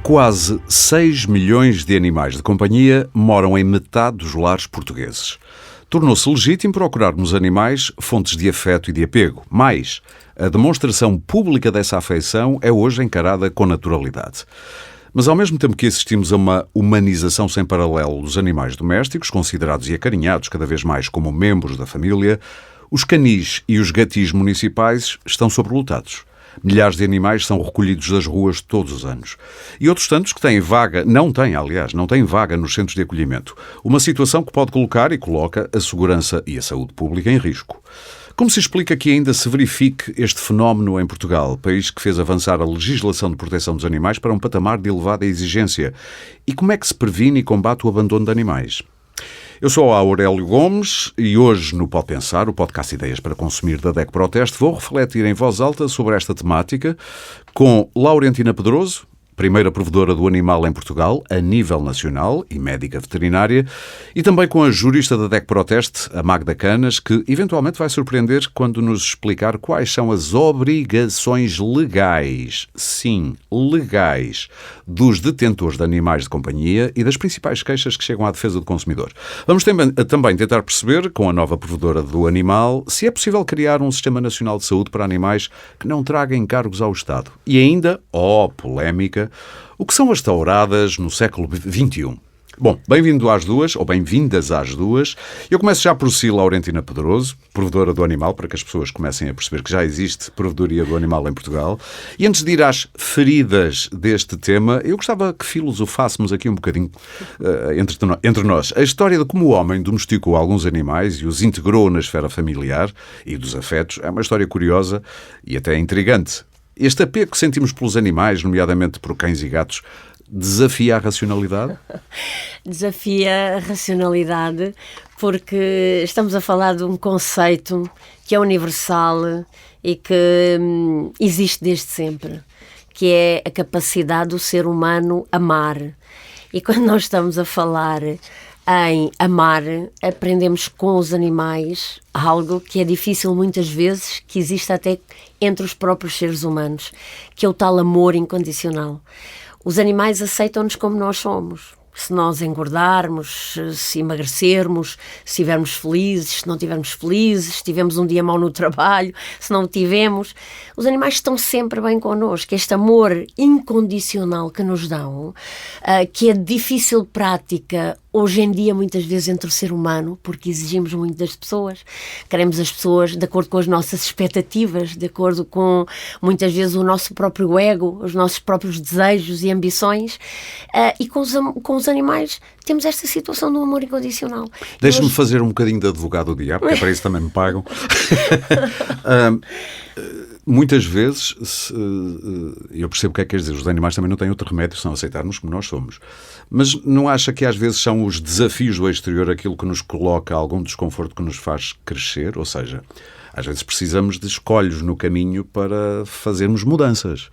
Quase 6 milhões de animais de companhia moram em metade dos lares portugueses. Tornou-se legítimo procurar nos animais fontes de afeto e de apego. Mais, a demonstração pública dessa afeição é hoje encarada com naturalidade. Mas ao mesmo tempo que assistimos a uma humanização sem paralelo dos animais domésticos, considerados e acarinhados cada vez mais como membros da família, os canis e os gatis municipais estão sobrelotados. Milhares de animais são recolhidos das ruas todos os anos. E outros tantos que têm vaga, não têm vaga nos centros de acolhimento. Uma situação que pode colocar e coloca a segurança e a saúde pública em risco. Como se explica que ainda se verifique este fenómeno em Portugal, país que fez avançar a legislação de proteção dos animais para um patamar de elevada exigência? E como é que se previne e combate o abandono de animais? Eu sou Aurélio Gomes e hoje no Pode Pensar, o podcast Ideias para Consumir da DECO Proteste, vou refletir em voz alta sobre esta temática com Laurentina Pedroso, primeira provedora do animal em Portugal, a nível nacional e médica veterinária, e também com a jurista da DECO Proteste, a Magda Canas, que eventualmente vai surpreender quando nos explicar quais são as obrigações legais, sim, legais, dos detentores de animais de companhia e das principais queixas que chegam à defesa do consumidor. Vamos também tentar perceber, com a nova provedora do animal, se é possível criar um Sistema Nacional de Saúde para animais que não traga encargos ao Estado. E ainda, polémica, o que são as touradas no século XXI? Bom, bem-vindo às duas, ou bem-vindas às duas. Eu começo já por si, Laurentina Pedroso, provedora do animal, para que as pessoas comecem a perceber que já existe provedoria do animal em Portugal. E antes de ir às feridas deste tema, eu gostava que filosofássemos aqui um bocadinho entre nós. A história de como o homem domesticou alguns animais e os integrou na esfera familiar e dos afetos é uma história curiosa e até intrigante. Este apego que sentimos pelos animais, nomeadamente por cães e gatos, desafia a racionalidade? Desafia a racionalidade porque estamos a falar de um conceito que é universal e que existe desde sempre, que é a capacidade do ser humano amar. E quando nós estamos a falar em amar, aprendemos com os animais algo que é difícil muitas vezes, que existe até entre os próprios seres humanos, que é o tal amor incondicional. Os animais aceitam-nos como nós somos. Se nós engordarmos, se emagrecermos, se estivermos felizes, se não estivermos felizes, se tivermos um dia mau no trabalho, se não o tivemos, os animais estão sempre bem connosco. Este amor incondicional que nos dão, que é de difícil prática hoje em dia, muitas vezes, entre o ser humano, porque exigimos muito das pessoas, queremos as pessoas de acordo com as nossas expectativas, de acordo com, muitas vezes, o nosso próprio ego, os nossos próprios desejos e ambições, e com os animais temos esta situação do amor incondicional. Deixa-me fazer um bocadinho de advogado do diabo, porque é para isso também me pagam. Muitas vezes, eu percebo o que é que quer dizer, os animais também não têm outro remédio senão aceitar-nos como nós somos. Mas não acha que às vezes são os desafios do exterior aquilo que nos coloca algum desconforto que nos faz crescer? Ou seja, às vezes precisamos de escolhos no caminho para fazermos mudanças.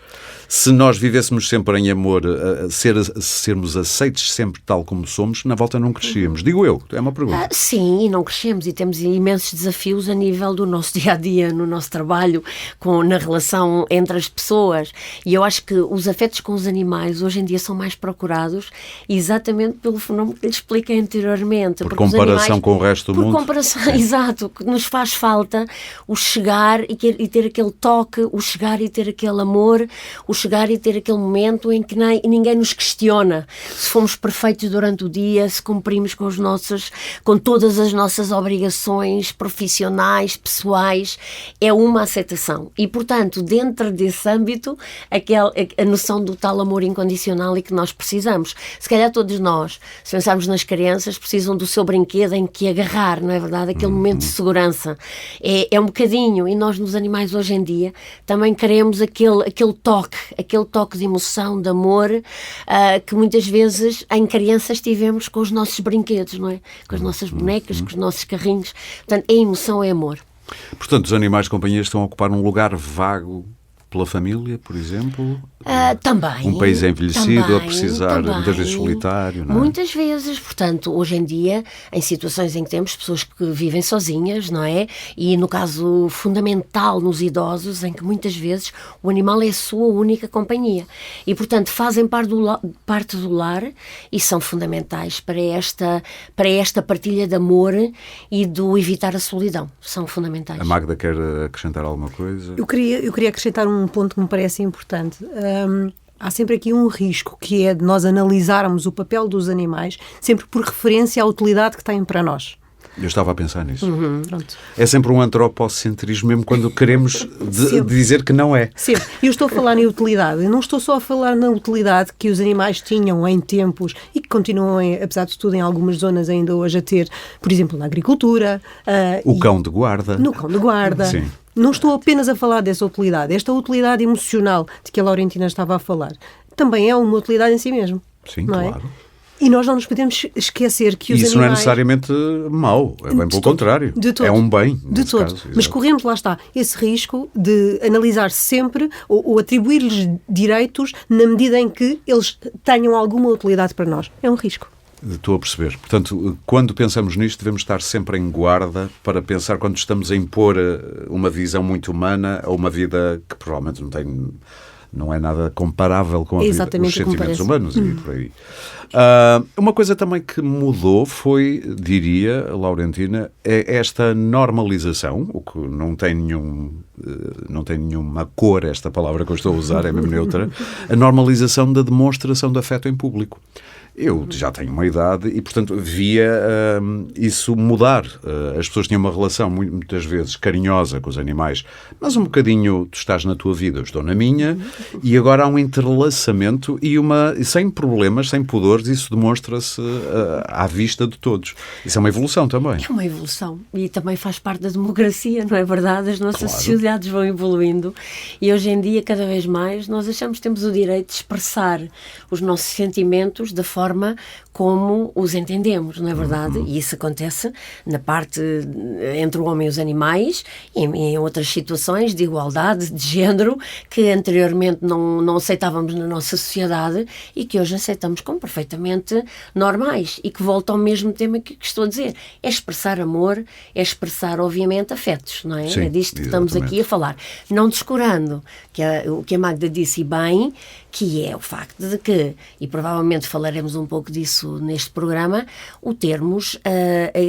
Se nós vivêssemos sempre em amor, sermos aceitos sempre tal como somos, na volta não crescíamos. Digo eu, é uma pergunta. Sim, e não crescemos e temos imensos desafios a nível do nosso dia-a-dia, no nosso trabalho, na relação entre as pessoas. E eu acho que os afetos com os animais hoje em dia são mais procurados exatamente pelo fenómeno que lhe expliquei anteriormente. Por comparação com o resto do mundo. Por comparação, exato, que nos faz falta o chegar e ter aquele toque, o chegar e ter aquele amor, o chegar e ter aquele momento em que ninguém nos questiona se fomos perfeitos durante o dia, se cumprimos com todas as nossas obrigações profissionais, pessoais. É uma aceitação. E, portanto, dentro desse âmbito, a noção do tal amor incondicional e que nós precisamos. Se calhar todos nós, se pensarmos nas crianças, precisam do seu brinquedo em que agarrar, não é verdade? Aquele momento de segurança. É um bocadinho, e nós nos animais hoje em dia também queremos aquele toque de emoção, de amor, que muitas vezes em crianças tivemos com os nossos brinquedos, não é? Com as nossas bonecas, com os nossos carrinhos. Portanto, é emoção, é amor. Portanto, os animais de companhia estão a ocupar um lugar vago pela família, por exemplo? Também. Um país envelhecido, também, a precisar, muitas vezes solitário, não é? Muitas vezes, portanto, hoje em dia, em situações em que temos pessoas que vivem sozinhas, não é? E no caso fundamental nos idosos, em que muitas vezes o animal é a sua única companhia. E, portanto, fazem parte do lar e são fundamentais para esta partilha de amor e do evitar a solidão. São fundamentais. A Magda quer acrescentar alguma coisa? Eu queria acrescentar um ponto que me parece importante. Há sempre aqui um risco, que é de nós analisarmos o papel dos animais sempre por referência à utilidade que têm para nós. Eu estava a pensar nisso. Pronto. É sempre um antropocentrismo, mesmo quando queremos dizer que não é. Sempre. Eu estou a falar em utilidade. Eu não estou só a falar na utilidade que os animais tinham em tempos e que continuam, apesar de tudo, em algumas zonas ainda hoje a ter, por exemplo, na agricultura. O cão de guarda. No cão de guarda. Sim. Não estou apenas a falar dessa utilidade. Esta utilidade emocional de que a Laurentina estava a falar também é uma utilidade em si mesmo. Sim, não claro. É? E nós não nos podemos esquecer que os Isso animais... não é necessariamente mau, é bem pelo contrário. De todo. É um bem, De todo. caso, Mas exato. corremos, lá está, esse risco de analisar sempre ou atribuir-lhes direitos na medida em que eles tenham alguma utilidade para nós. É um risco. Estou a perceber. Portanto, quando pensamos nisto, devemos estar sempre em guarda para pensar quando estamos a impor uma visão muito humana a uma vida que provavelmente não é nada comparável com a vida, os Exatamente o que me sentimentos parece. humanos e por aí. Uma coisa também que mudou foi, diria, Laurentina, é esta normalização, o que não tem nenhuma cor esta palavra que eu estou a usar, é mesmo neutra, a normalização da demonstração de afeto em público. Eu já tenho uma idade e, portanto, via isso mudar. As pessoas tinham uma relação muitas vezes carinhosa com os animais, mas um bocadinho, tu estás na tua vida, eu estou na minha, e agora há um entrelaçamento e sem problemas, sem pudores, isso demonstra-se à vista de todos. Isso é uma evolução também. É uma evolução e também faz parte da democracia, não é verdade? As nossas Claro. sociedades vão evoluindo e hoje em dia, cada vez mais, nós achamos que temos o direito de expressar os nossos sentimentos da forma como os entendemos, não é verdade? E isso acontece na parte entre o homem e os animais e em outras situações de igualdade, de género, que anteriormente não aceitávamos na nossa sociedade e que hoje aceitamos como perfeitamente normais e que volta ao mesmo tema que estou a dizer. É expressar amor, é expressar, afetos, não é? Sim, é disto que estamos exatamente. aqui a falar. Não descurando o que a Magda disse bem, que é o facto de que, e provavelmente falaremos um pouco disso neste programa, o termos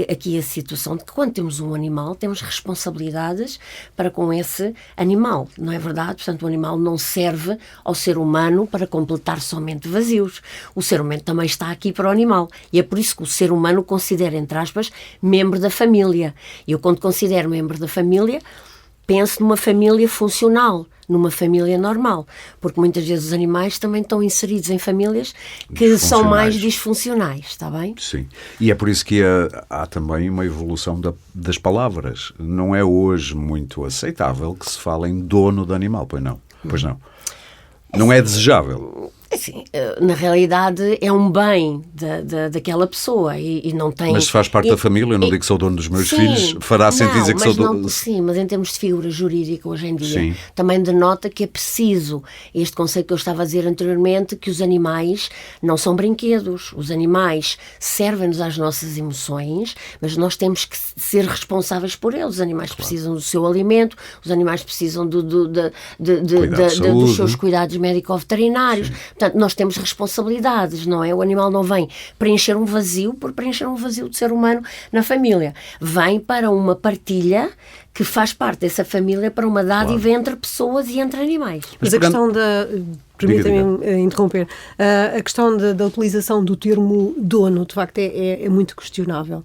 aqui a situação de que quando temos um animal, temos responsabilidades para com esse animal, não é verdade? Portanto, o animal não serve ao ser humano para completar somente vazios. O ser humano também está aqui para o animal. E é por isso que o ser humano considera, entre aspas, membro da família. E eu, quando considero membro da família, penso numa família funcional, numa família normal, porque muitas vezes os animais também estão inseridos em famílias que são mais disfuncionais, está bem? Sim, e é por isso que há também uma evolução das palavras. Não é hoje muito aceitável que se fale em dono de animal, pois não? Pois não. Não é desejável. Assim, na realidade é um bem daquela pessoa e não tem... Mas se faz parte da família, eu não digo que sou dono dos meus sim, filhos, fará sentido dizer que sou dono... Sim, mas em termos de figura jurídica hoje em dia, Sim. também denota que é preciso este conceito que eu estava a dizer anteriormente, que os animais não são brinquedos. Os animais servem-nos às nossas emoções, mas nós temos que ser responsáveis por eles. Os animais precisam do seu alimento, os animais precisam dos seus cuidados médico-veterinários. Portanto, nós temos responsabilidades, não é? O animal não vem preencher um vazio por preencher um vazio de ser humano na família. Vem para uma partilha que faz parte dessa família, para uma dádiva entre pessoas e entre animais. Mas a questão da... Permita-me interromper. A questão da utilização do termo dono, de facto, é muito questionável.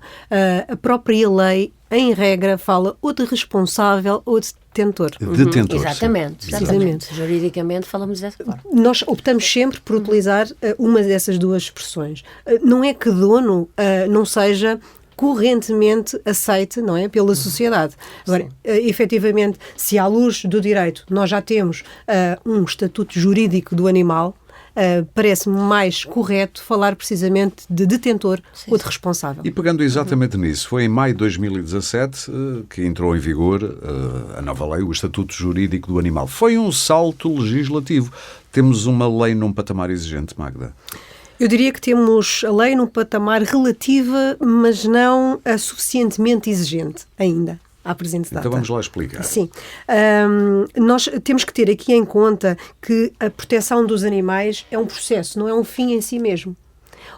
A própria lei, em regra, fala ou de responsável ou de detentor. Detentor. Exatamente. Juridicamente falamos dessa forma. Nós optamos sempre por utilizar uma dessas duas expressões. Não é que dono não seja correntemente aceite, não é, pela sociedade. Agora, efetivamente, se à luz do direito nós já temos um estatuto jurídico do animal, parece-me mais correto falar precisamente de detentor ou de responsável. E pegando exatamente nisso, foi em maio de 2017 que entrou em vigor a nova lei, o Estatuto Jurídico do Animal. Foi um salto legislativo. Temos uma lei num patamar exigente, Magda? Eu diria que temos a lei num patamar relativa, mas não suficientemente exigente ainda. À presente data. Então vamos lá explicar. Sim. Nós temos que ter aqui em conta que a proteção dos animais é um processo, não é um fim em si mesmo.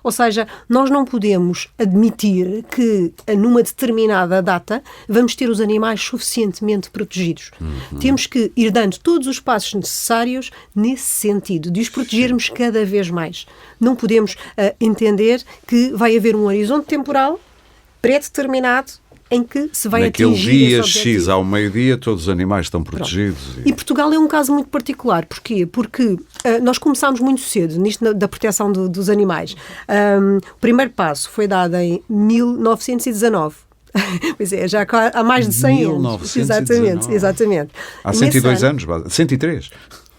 Ou seja, nós não podemos admitir que numa determinada data vamos ter os animais suficientemente protegidos. Temos que ir dando todos os passos necessários nesse sentido, de os protegermos cada vez mais. Não podemos entender que vai haver um horizonte temporal pré-determinado em que se vai naquele atingir dia esse objetivo. X ao meio-dia todos os animais estão protegidos. E Portugal é um caso muito particular. Porquê? Porque nós começámos muito cedo nisto da proteção dos animais. O primeiro passo foi dado em 1919. Pois é, já há mais de 100 anos. Exatamente. Há 102 anos, 103.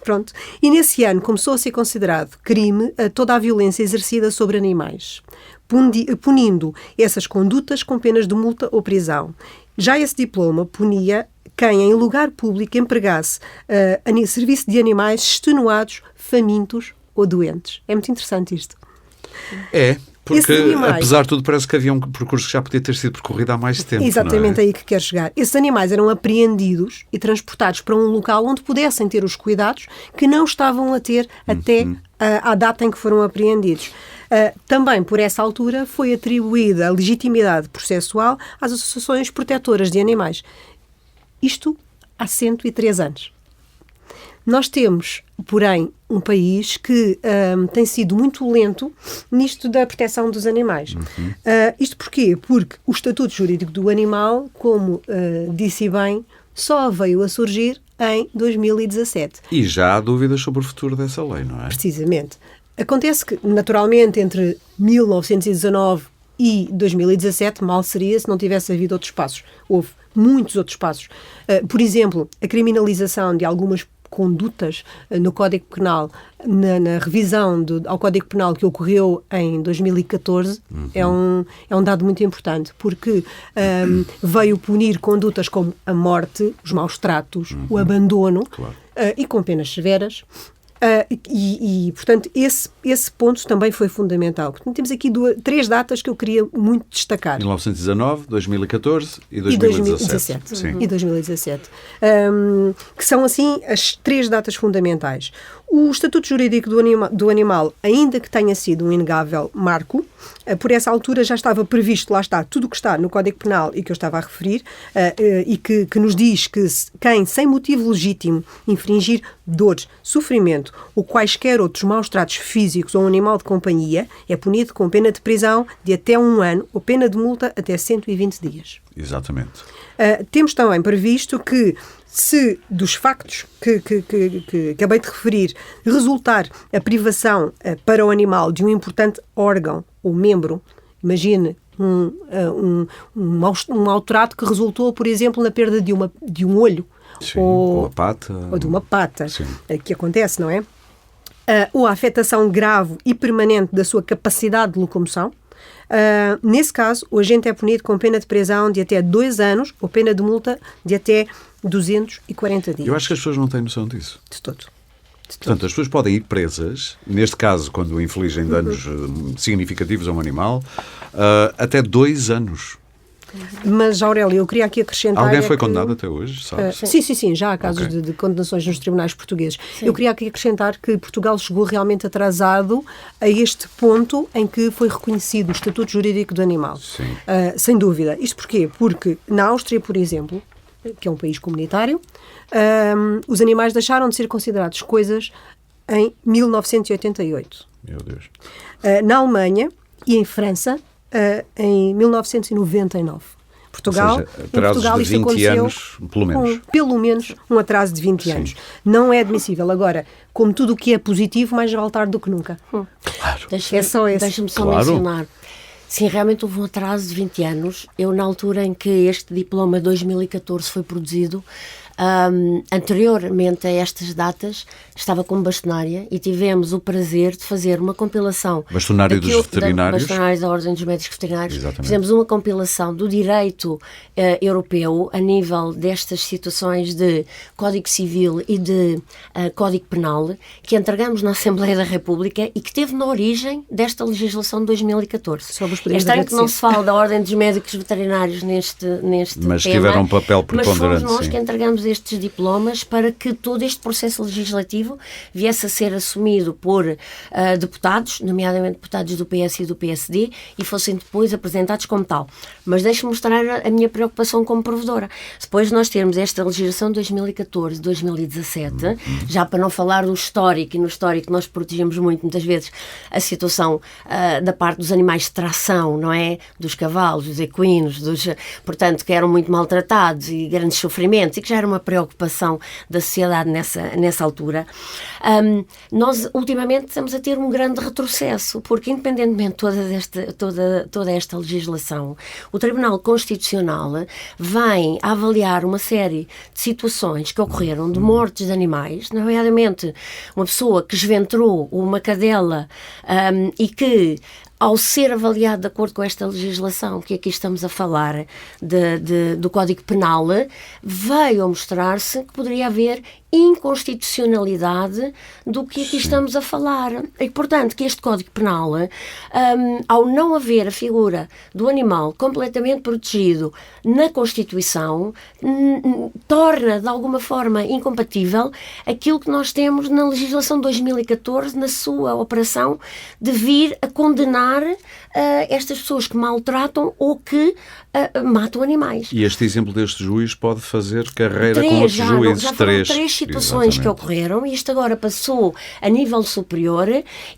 Pronto. E nesse ano começou a ser considerado crime toda a violência exercida sobre animais, punindo essas condutas com penas de multa ou prisão. Já esse diploma punia quem em lugar público empregasse serviço de animais extenuados, famintos ou doentes. É muito interessante isto. É. Porque, apesar de tudo, parece que havia um percurso que já podia ter sido percorrido há mais tempo. Exatamente, aí que quero chegar. Esses animais eram apreendidos e transportados para um local onde pudessem ter os cuidados que não estavam a ter até à data em que foram apreendidos. Também, por essa altura, foi atribuída a legitimidade processual às associações protetoras de animais. Isto há 103 anos. Nós temos, porém, um país que tem sido muito lento nisto da proteção dos animais. Isto porquê? Porque o Estatuto Jurídico do Animal, como disse bem, só veio a surgir em 2017. E já há dúvidas sobre o futuro dessa lei, não é? Precisamente. Acontece que, naturalmente, entre 1919 e 2017, mal seria se não tivesse havido outros passos. Houve muitos outros passos. Por exemplo, a criminalização de algumas condutas no Código Penal, na revisão ao Código Penal que ocorreu em 2014, é um dado muito importante, porque veio punir condutas como a morte, os maus tratos, o abandono, e com penas severas. Portanto, esse ponto também foi fundamental. Portanto, temos aqui três datas que eu queria muito destacar. 1919, 2014 e 2017. Sim. E 2017. Que são, assim, as três datas fundamentais. O Estatuto Jurídico do Animal, ainda que tenha sido um inegável marco, por essa altura já estava previsto, lá está, tudo o que está no Código Penal e que eu estava a referir, e que nos diz que quem, sem motivo legítimo, infringir dores, sofrimento ou quaisquer outros maus-tratos físicos a um animal de companhia, é punido com pena de prisão de até 1 ano ou pena de multa até 120 dias. Exatamente. Temos também previsto que, se dos factos que acabei de referir resultar a privação para o animal de um importante órgão ou membro, imagine um mau trato que resultou, por exemplo, na perda de um olho. Sim, ou de uma pata, sim, que acontece, não é? Ou a afetação grave e permanente da sua capacidade de locomoção. Nesse caso, o agente é punido com pena de prisão de até 2 anos ou pena de multa de até 240 dias. Eu acho que as pessoas não têm noção disso. De todo. Portanto, as pessoas podem ir presas, neste caso, quando infligem danos significativos a um animal, até 2 anos. Mas, Aurélia, eu queria aqui acrescentar... Alguém foi condenado até hoje, sabes? Sim, já há casos de condenações nos tribunais portugueses. Sim. Eu queria aqui acrescentar que Portugal chegou realmente atrasado a este ponto em que foi reconhecido o Estatuto Jurídico do Animal. Sem dúvida. Isto porquê? Porque na Áustria, por exemplo, que é um país comunitário, os animais deixaram de ser considerados coisas em 1988. Meu Deus. Na Alemanha e em França, em 1999. Portugal, ou seja, atrasos de 20 anos, pelo menos. Pelo menos um atraso de 20 anos. Não é admissível. Agora, como tudo o que é positivo, mais vale tarde do que nunca. Claro. Deixa-me só mencionar. Sim, realmente houve um atraso de 20 anos. Eu, na altura em que este diploma 2014 foi produzido, Anteriormente a estas datas, estava como bastonária e tivemos o prazer de fazer uma compilação. Bastonário dos veterinários? Bastonário da Ordem dos Médicos Veterinários. Exatamente. Fizemos uma compilação do direito europeu a nível destas situações de Código Civil e de Código Penal, que entregamos na Assembleia da República e que teve na origem desta legislação de 2014. É estranho que não se fala da Ordem dos Médicos Veterinários neste mas tema, tiveram um papel preponderante. Mas fomos nós sim. que entregamos estes diplomas para que todo este processo legislativo viesse a ser assumido por deputados, nomeadamente deputados do PS e do PSD, e fossem depois apresentados como tal. Mas deixe-me mostrar a minha preocupação como provedora. Depois de nós termos esta legislação de 2014, 2017, já para não falar do histórico, e no histórico nós protegemos muitas vezes a situação da parte dos animais de tração, não é? Dos cavalos, dos equinos, portanto, que eram muito maltratados e grandes sofrimentos, e que já era uma preocupação da sociedade nessa altura. Nós, ultimamente, estamos a ter um grande retrocesso, porque, independentemente de toda esta legislação, o Tribunal Constitucional vem a avaliar uma série de situações que ocorreram de mortes de animais, nomeadamente uma pessoa que esventrou uma cadela e que, ao ser avaliado de acordo com esta legislação, que aqui estamos a falar do Código Penal, veio a mostrar-se que poderia haver inconstitucionalidade do que aqui estamos a falar. E, portanto, que este Código Penal, ao não haver a figura do animal completamente protegido na Constituição, torna, de alguma forma, incompatível aquilo que nós temos na legislação de 2014, na sua operação de vir a condenar estas pessoas que maltratam ou que matam animais. E este exemplo deste juiz pode fazer carreira com outros juízes. Já foram três situações que ocorreram, e isto agora passou a nível superior,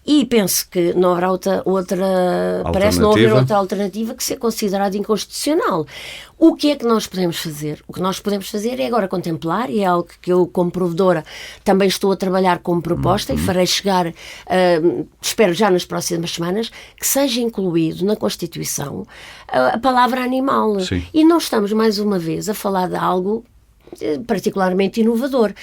e penso que não haverá parece não haver outra alternativa que ser considerada inconstitucional. O que é que nós podemos fazer? O que nós podemos fazer é agora contemplar, e é algo que eu, como provedora, também estou a trabalhar como proposta e farei chegar, espero já nas próximas semanas, que seja incluído na Constituição a palavra animal. Sim. E não estamos, mais uma vez, a falar de algo particularmente inovador.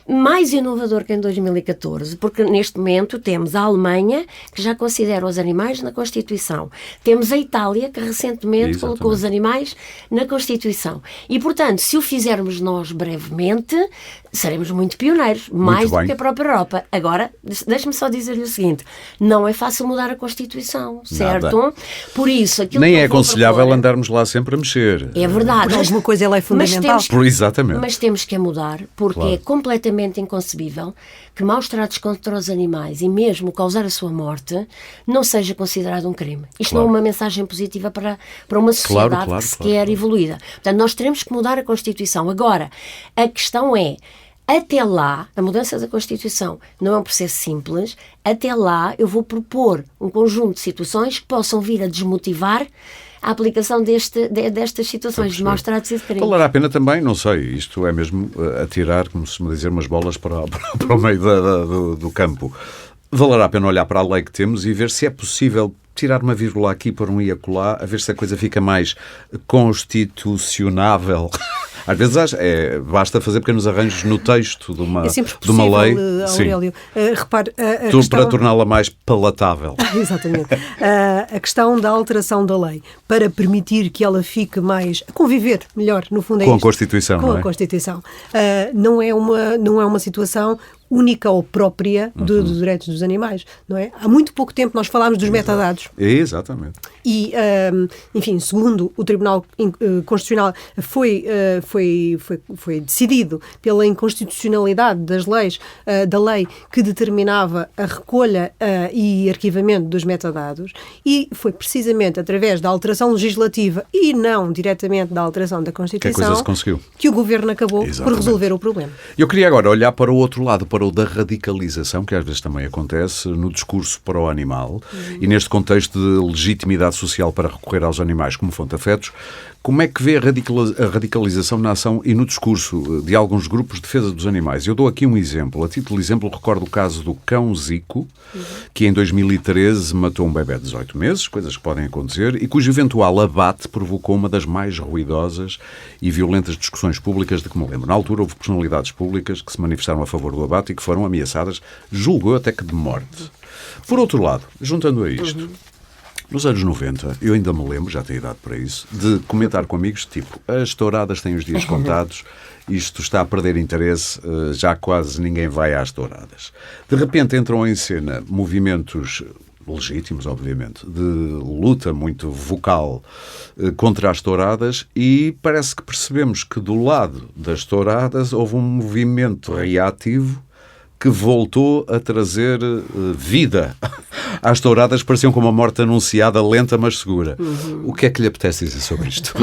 Mais inovador que em 2014, porque neste momento temos a Alemanha, que já considera os animais na Constituição. Temos a Itália, que recentemente colocou os animais na Constituição. E, portanto, se o fizermos nós brevemente, seremos muito pioneiros, mais do que a própria Europa. Agora, deixe-me só dizer-lhe o seguinte, não é fácil mudar a Constituição, certo? Nada. Por isso, aquilo nem que é aconselhável andarmos lá sempre a mexer. É verdade. Porque alguma coisa é lei fundamental. Exatamente. Mas temos que a mudar, porque é completamente inconcebível que maus tratos contra os animais e mesmo causar a sua morte não seja considerado um crime. Isto não é uma mensagem positiva para uma sociedade que se quer evoluída. Portanto, nós teremos que mudar a Constituição. Agora, a questão é, até lá, a mudança da Constituição não é um processo simples, até lá eu vou propor um conjunto de situações que possam vir a desmotivar a aplicação destas situações de maus tratos e de crimes. Valerá a pena também, não sei, isto é mesmo atirar, como se me dizer, umas bolas para o meio do campo. Valerá a pena olhar para a lei que temos e ver se é possível tirar uma vírgula aqui, pôr um i acolá, a ver se a coisa fica mais constitucionável. Às vezes basta fazer pequenos arranjos no texto de uma lei. Aurélio. Repare, para torná-la mais palatável. Exatamente. A questão da alteração da lei para permitir que ela fique mais a conviver melhor, no fundo é com isto. A Constituição, com não é? A Constituição. Não é uma situação única ou própria dos direitos dos animais, não é? Há muito pouco tempo nós falámos dos metadados. Exatamente. E, enfim, segundo o Tribunal Constitucional, foi decidido pela inconstitucionalidade das leis, da lei que determinava a recolha e arquivamento dos metadados, e foi precisamente através da alteração legislativa e não diretamente da alteração da Constituição que a coisa se conseguiu. Que o Governo acabou por resolver o problema. Eu queria agora olhar para o outro lado, para falou da radicalização, que às vezes também acontece no discurso pró-animal, e neste contexto de legitimidade social para recorrer aos animais como fonte de afetos. Como é que vê a radicalização na ação e no discurso de alguns grupos de defesa dos animais? Eu dou aqui um exemplo. A título de exemplo, recordo o caso do cão Zico, que em 2013 matou um bebé de 18 meses, coisas que podem acontecer, e cujo eventual abate provocou uma das mais ruidosas e violentas discussões públicas de que me lembro. Na altura houve personalidades públicas que se manifestaram a favor do abate e que foram ameaçadas, julgo até que de morte. Por outro lado, juntando a isto, nos anos 90, eu ainda me lembro, já tenho idade para isso, de comentar com amigos, tipo, as touradas têm os dias contados, isto está a perder interesse, já quase ninguém vai às touradas. De repente entram em cena movimentos legítimos, obviamente, de luta muito vocal contra as touradas e parece que percebemos que do lado das touradas houve um movimento reativo que voltou a trazer vida às touradas, pareciam como uma morte anunciada, lenta mas segura. O que é que lhe apetece dizer sobre isto?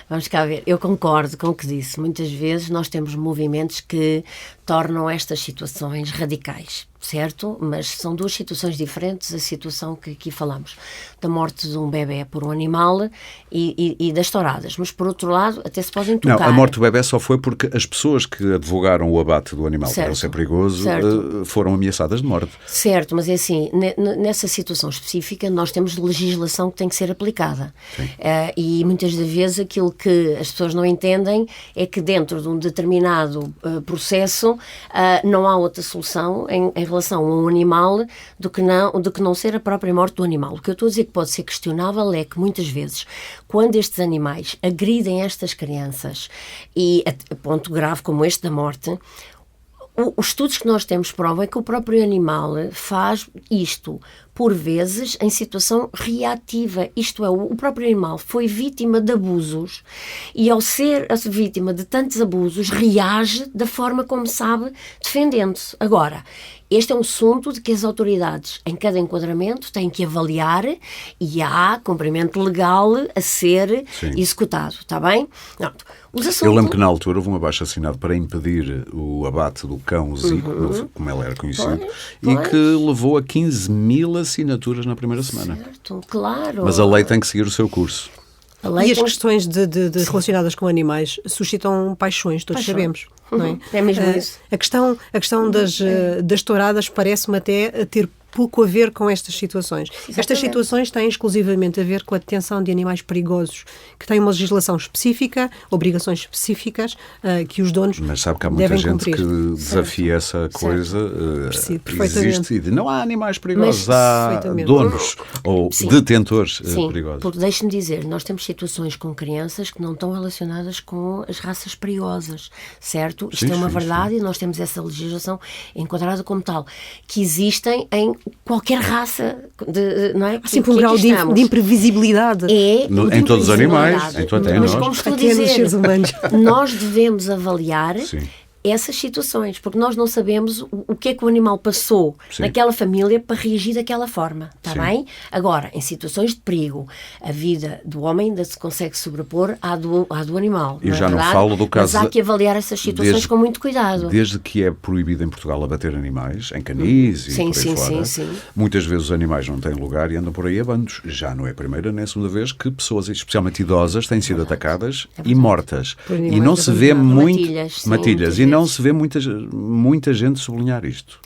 Vamos cá ver. Eu concordo com o que disse. Muitas vezes nós temos movimentos que tornam estas situações radicais, certo? Mas são duas situações diferentes, a situação que aqui falamos, da morte de um bebé por um animal e das touradas. Mas, por outro lado, até se podem tocar. Não, a morte do bebé só foi porque as pessoas que advogaram o abate do animal para ser perigoso foram ameaçadas de morte. Certo, mas é assim, nessa situação específica nós temos legislação que tem que ser aplicada. E muitas das vezes aquilo que as pessoas não entendem é que dentro de um determinado processo não há outra solução em relação a um animal do que não ser a própria morte do animal. O que eu estou a dizer que pode ser questionável é que muitas vezes, quando estes animais agridem estas crianças, e a ponto grave como este da morte, os estudos que nós temos provam é que o próprio animal faz isto, por vezes, em situação reativa. Isto é, o próprio animal foi vítima de abusos e, ao ser a vítima de tantos abusos, reage da forma como sabe, defendendo-se. Agora, este é um assunto de que as autoridades, em cada enquadramento, têm que avaliar e há cumprimento legal a ser executado, está bem? Não. Eu lembro que na altura houve um abaixo-assinado para impedir o abate do cão Zico, como ele era conhecido, e que levou a 15.000 assinaturas na primeira semana. Certo, claro. Mas a lei tem que seguir o seu curso. E as questões relacionadas com animais suscitam paixões, todos sabemos. Não é? É mesmo isso. A questão das touradas parece-me até ter pouco a ver com estas situações. Exatamente. Estas situações têm exclusivamente a ver com a detenção de animais perigosos, que têm uma legislação específica, obrigações específicas, que os donos devem cumprir. Mas sabe que há muita gente que desafia essa coisa. Existe, e não há animais perigosos, há donos ou detentores perigosos. Porque deixe-me dizer, nós temos situações com crianças que não estão relacionadas com as raças perigosas, certo? Isto é uma verdade e nós temos essa legislação enquadrada como tal, que existem em qualquer raça, não é? Há sempre um grau de imprevisibilidade. Em todos os animais, mas como estou a dizer, nós devemos avaliar essas situações, porque nós não sabemos o que é que o animal passou naquela família para reagir daquela forma, está bem? Agora, em situações de perigo, a vida do homem ainda se consegue sobrepor à do animal. Eu já não falo do caso... Mas há que avaliar essas situações com muito cuidado. Desde que é proibido em Portugal abater animais, em canis e por aí fora, muitas vezes os animais não têm lugar e andam por aí a bandos. Já não é a primeira nem a segunda vez que pessoas, especialmente idosas, têm sido atacadas e mortas. E não se vê matilhas. E não se vê muita gente sublinhar isto.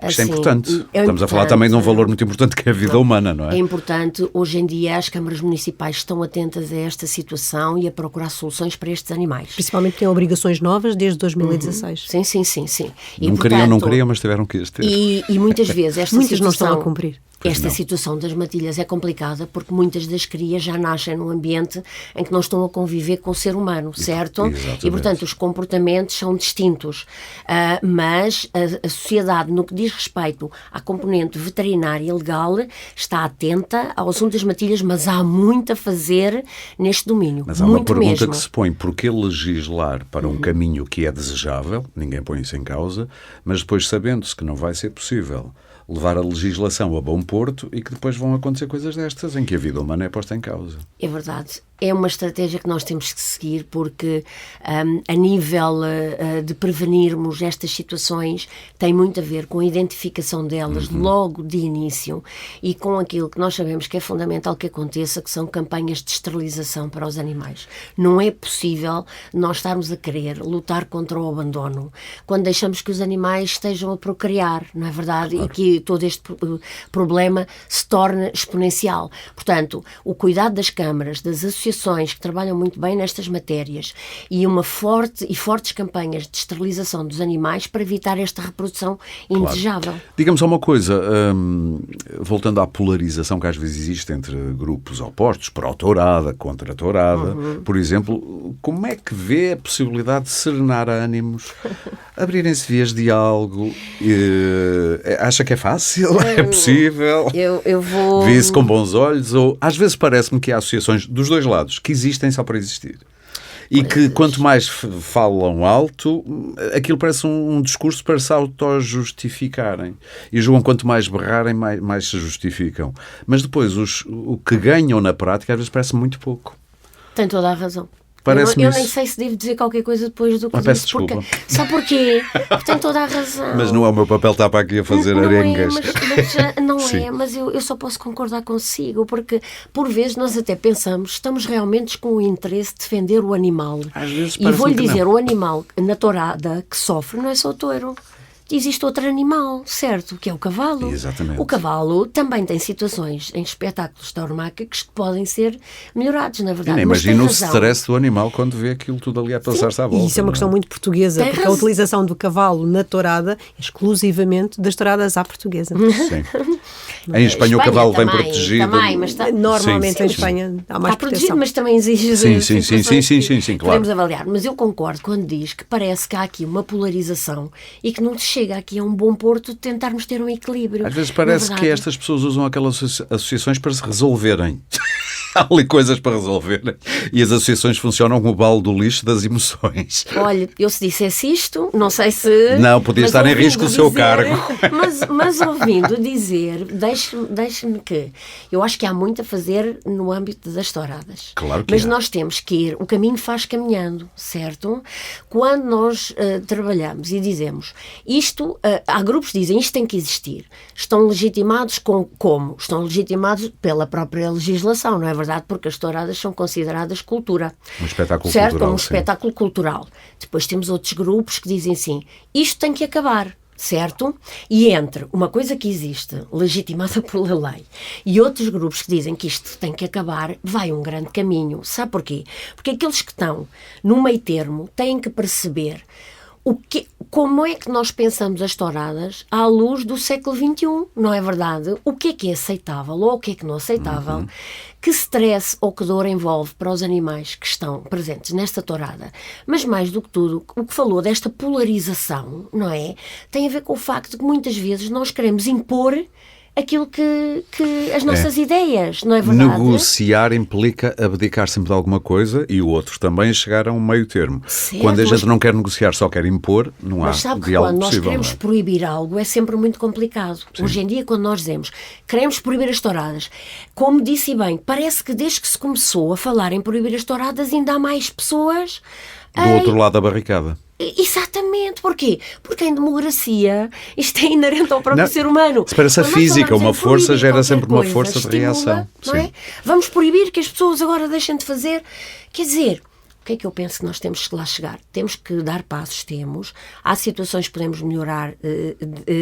Isto é importante. Estamos a falar também de um valor muito importante que é a vida humana, não é? É importante. Hoje em dia as câmaras municipais estão atentas a esta situação e a procurar soluções para estes animais. Principalmente têm obrigações novas desde 2016. Sim. Não queriam, mas tiveram que as ter. E muitas vezes esta muitas situação... não estão a cumprir. Esta situação das matilhas é complicada porque muitas das crias já nascem num ambiente em que não estão a conviver com o ser humano, certo? Exatamente. E, portanto, os comportamentos são distintos. Mas a sociedade, no que diz respeito à componente veterinária e legal, está atenta ao assunto das matilhas, mas há muito a fazer neste domínio. Mas há muito uma pergunta mesmo. que se põe: porquê legislar para um caminho que é desejável, ninguém põe isso em causa, mas depois sabendo-se que não vai ser possível levar a legislação a bom porto e que depois vão acontecer coisas destas em que a vida humana é posta em causa. É verdade. É uma estratégia que nós temos que seguir porque a nível de prevenirmos estas situações tem muito a ver com a identificação delas logo de início e com aquilo que nós sabemos que é fundamental que aconteça, que são campanhas de esterilização para os animais. Não é possível nós estarmos a querer lutar contra o abandono quando deixamos que os animais estejam a procriar, não é verdade? Claro. E que todo este problema se torne exponencial. Portanto, o cuidado das câmaras, das associações que trabalham muito bem nestas matérias e fortes campanhas de esterilização dos animais para evitar esta reprodução indesejável. Claro. Diga-me só uma coisa, voltando à polarização que às vezes existe entre grupos opostos, pró-tourada, contra-tourada, por exemplo, como é que vê a possibilidade de serenar ânimos, abrirem-se vias de diálogo? Acha que é fácil? É possível? Eu vou... Vê-se com bons olhos? Ou às vezes parece-me que há associações dos dois lados que existem só para existir. E que quanto mais falam alto, aquilo parece um discurso para se auto-justificarem. E julgam quanto mais berrarem, mais se justificam. Mas depois, o que ganham na prática, às vezes parece muito pouco. Tem toda a razão. Eu nem sei se devo dizer qualquer coisa depois do que disse. Peço desculpa. Só porquê? Porque tem toda a razão. Mas não é o meu papel estar para aqui a fazer arengas. Mas eu só posso concordar consigo, porque por vezes nós até pensamos, estamos realmente com o interesse de defender o animal. Às vezes e vou-lhe dizer, o animal na tourada que sofre não é só o touro. Existe outro animal, certo? Que é o cavalo. Exatamente. O cavalo também tem situações em espetáculos tauromáquicos que podem ser melhorados, na verdade. Imagina o stress do animal quando vê aquilo tudo ali a passar-se à volta. E isso é uma questão muito portuguesa, porque a utilização do cavalo na tourada é exclusivamente das touradas à portuguesa. Sim. Em Espanha o cavalo vem protegido. Também, mas normalmente em Espanha há mais proteção. Mas também exige sim, claro. Podemos avaliar. Mas eu concordo quando diz que parece que há aqui uma polarização e que não chega aqui a um bom porto de tentarmos ter um equilíbrio. Às vezes parece que estas pessoas usam aquelas associações para se resolverem. Há ali coisas para resolver e as associações funcionam como o balde do lixo das emoções. Olha, eu se dissesse isto, não sei se... Não, podia estar em risco o seu cargo. Mas ouvindo dizer, deixe-me que... Eu acho que há muito a fazer no âmbito das touradas. Claro que Mas nós temos que ir... O caminho faz caminhando, certo? Quando nós trabalhamos e dizemos isto... há grupos que dizem isto tem que existir. Estão legitimados como? Estão legitimados pela própria legislação, não é verdade? Porque as touradas são consideradas cultura. Um espetáculo certo? cultural. Um espetáculo cultural. Depois temos outros grupos que dizem assim, isto tem que acabar. Certo? E entre uma coisa que existe, legitimada pela lei, e outros grupos que dizem que isto tem que acabar, vai um grande caminho. Sabe porquê? Porque aqueles que estão no meio termo têm que perceber como é que nós pensamos as touradas à luz do século XXI, não é verdade? O que é aceitável ou o que é que não é aceitável? Que stress ou que dor envolve para os animais que estão presentes nesta tourada? Mas mais do que tudo, o que falou desta polarização, não é? Tem a ver com o facto de que muitas vezes nós queremos impor aquilo que as nossas ideias, não é verdade? Negociar implica abdicar sempre de alguma coisa e o outro também chegar a um meio termo. Certo, quando a gente não quer negociar, só quer impor, não há mas sabe que diálogo quando nós possível. queremos proibir algo é sempre muito complicado. Sim. Hoje em dia, quando nós dizemos queremos proibir as touradas, como disse bem, parece que desde que se começou a falar em proibir as touradas ainda há mais pessoas... Do outro lado da barricada. Exatamente. Porquê? Porque em democracia isto é inerente ao próprio ser humano. Se parece a física, uma força gera sempre uma força de reação. Não é? Vamos proibir que as pessoas agora deixem de fazer. Quer dizer, o que é que eu penso que nós temos que lá chegar? Temos que dar passos, há situações que podemos melhorar,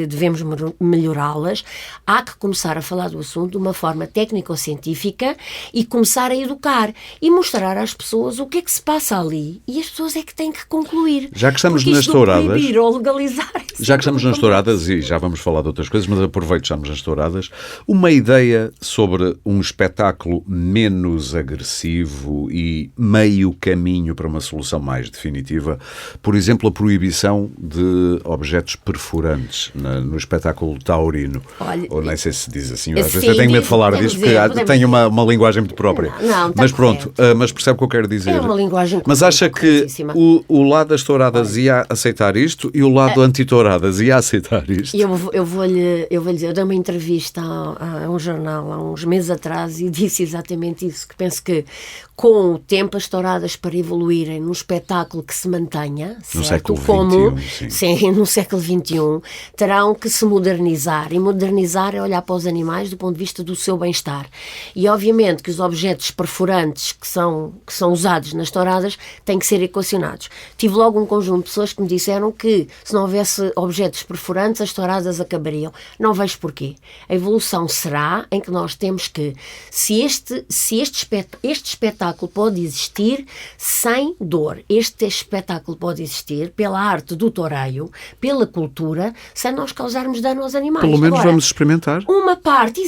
devemos melhorá-las, há que começar a falar do assunto de uma forma técnico-científica e começar a educar e mostrar às pessoas o que é que se passa ali e as pessoas é que têm que concluir. Já que estamos nas touradas, proibir ou legalizar, já que estamos nas touradas, e já vamos falar de outras coisas, mas aproveito que estamos nas touradas, uma ideia sobre um espetáculo menos agressivo e meio caminho caminho para uma solução mais definitiva? Por exemplo, a proibição de objetos perfurantes no espetáculo taurino. Olha, ou nem sei se diz assim, sim, às vezes eu tenho medo de falar disto, porque tenho uma linguagem muito própria. Não, está mas pronto, correto. mas percebe o que eu quero dizer. É uma linguagem Mas acha que corretíssima. o lado das touradas ia aceitar isto e o lado anti-touradas ia aceitar isto? Eu vou-lhe dizer, eu dei uma entrevista a um jornal há uns meses atrás e disse exatamente isso, que penso que com o tempo as touradas, para evoluírem num espetáculo que se mantenha, No certo? século XXI, sim, no século XXI, terão que se modernizar, e modernizar é olhar para os animais do ponto de vista do seu bem-estar. E obviamente que os objetos perfurantes que são usados nas touradas têm que ser equacionados. Tive logo um conjunto de pessoas que me disseram que se não houvesse objetos perfurantes as touradas acabariam. Não vejo porquê. A evolução será em que nós temos que, se este espetáculo pode existir sem dor, este espetáculo pode existir pela arte do toureio, pela cultura, sem nós causarmos dano aos animais. Pelo menos Agora, vamos experimentar. uma parte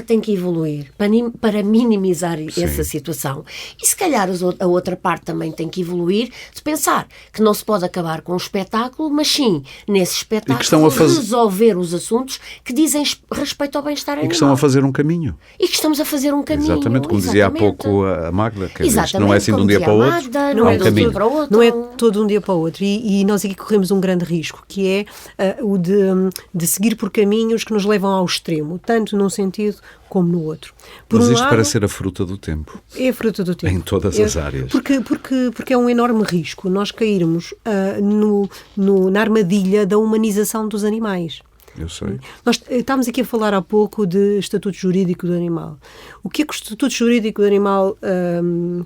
tem que evoluir para minimizar essa situação. E se calhar a outra parte também tem que evoluir, de pensar que não se pode acabar com o espetáculo, mas sim, nesse espetáculo, resolver os assuntos que dizem respeito ao bem-estar animal. E que estão a fazer um caminho. E que estamos a fazer um caminho. Exatamente, como dizia há pouco a Magda, que não é assim de um dia para o outro, não é um caminho. Não é todo um dia para o outro. E nós aqui corremos um grande risco, que é o de seguir por caminhos que nos levam ao extremo, tanto num sentido como no outro. Mas isto parece ser a fruta do tempo. É a fruta do tempo. Em todas as áreas. Porque é um enorme risco nós cairmos na armadilha da humanização dos animais. Eu sei. Nós estávamos aqui a falar há pouco de Estatuto Jurídico do Animal. O que é que o Estatuto Jurídico do Animal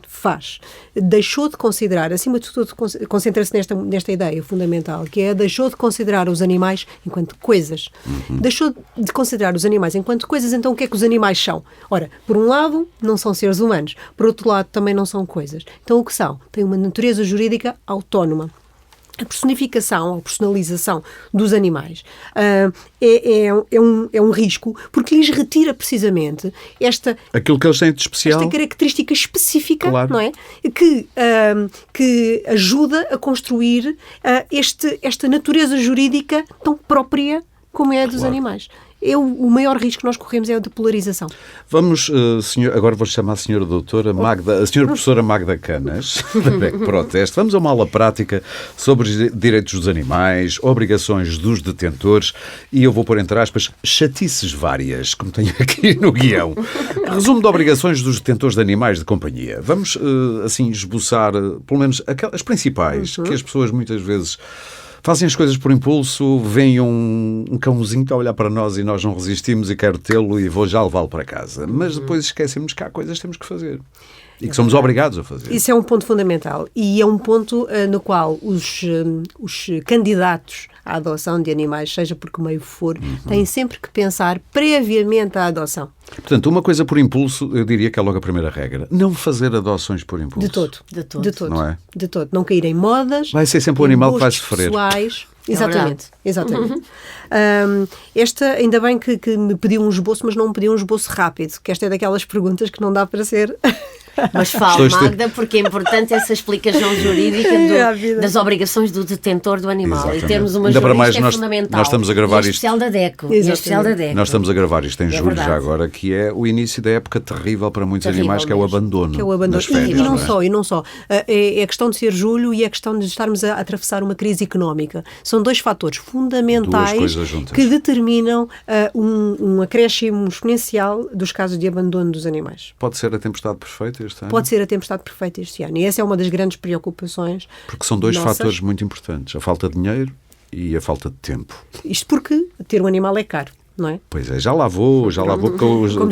faz? Deixou de considerar, acima de tudo, concentra-se nesta ideia fundamental, que é deixou de considerar os animais enquanto coisas. Deixou de considerar os animais enquanto coisas, então o que é que os animais são? Ora, por um lado, não são seres humanos, por outro lado, também não são coisas. Então o que são? Têm uma natureza jurídica autónoma. A personificação ou personalização dos animais é um risco, porque lhes retira precisamente aquilo que eles têm de especial, esta característica específica, claro, não é? Que ajuda a construir esta natureza jurídica tão própria como é a dos animais. O maior risco que nós corremos é o de polarização. Vamos, agora vou chamar a senhora doutora Magda, a senhora professora Magda Canas, da BEC Proteste. Vamos a uma aula prática sobre os direitos dos animais, obrigações dos detentores e eu vou pôr entre aspas chatices várias, como tenho aqui no guião. Resumo de obrigações dos detentores de animais de companhia. Vamos, assim, esboçar, pelo menos, as principais, que as pessoas muitas vezes fazem as coisas por impulso, vem um cãozinho a olhar para nós e nós não resistimos e quero tê-lo e vou já levá-lo para casa. Mas depois esquecemos que há coisas que temos que fazer e que somos obrigados a fazer. Isso é um ponto fundamental e é um ponto no qual os candidatos à adoção de animais, seja por que meio for, têm sempre que pensar previamente à adoção. Portanto, uma coisa por impulso, eu diria que é logo a primeira regra. Não fazer adoções por impulso. De todo. Não é? De todo. Não cair em modas. Vai ser sempre o animal que vai sofrer. Pessoais. Exatamente. Ainda bem que me pediu um esboço, mas não me pediu um esboço rápido, que esta é daquelas perguntas que não dá para ser... Mas fala, Magda, porque é importante essa explicação jurídica das obrigações do detentor do animal. Exatamente. E termos uma jurista é fundamental. Nós estamos a gravar isto. Especial da DECO. Nós estamos a gravar isto em julho já agora, que é o início da época terrível para muitos animais, que é o abandono. E não só. É a questão de ser julho e é a questão de estarmos a atravessar uma crise económica. São dois fatores fundamentais que determinam um acréscimo exponencial dos casos de abandono dos animais. Pode ser a tempestade perfeita este ano? Pode ser a tempestade perfeita este ano. E essa é uma das grandes preocupações. Porque são dois fatores muito importantes. A falta de dinheiro e a falta de tempo. Isto porque ter um animal é caro. Não é? Pois é, já lá vou, porque eu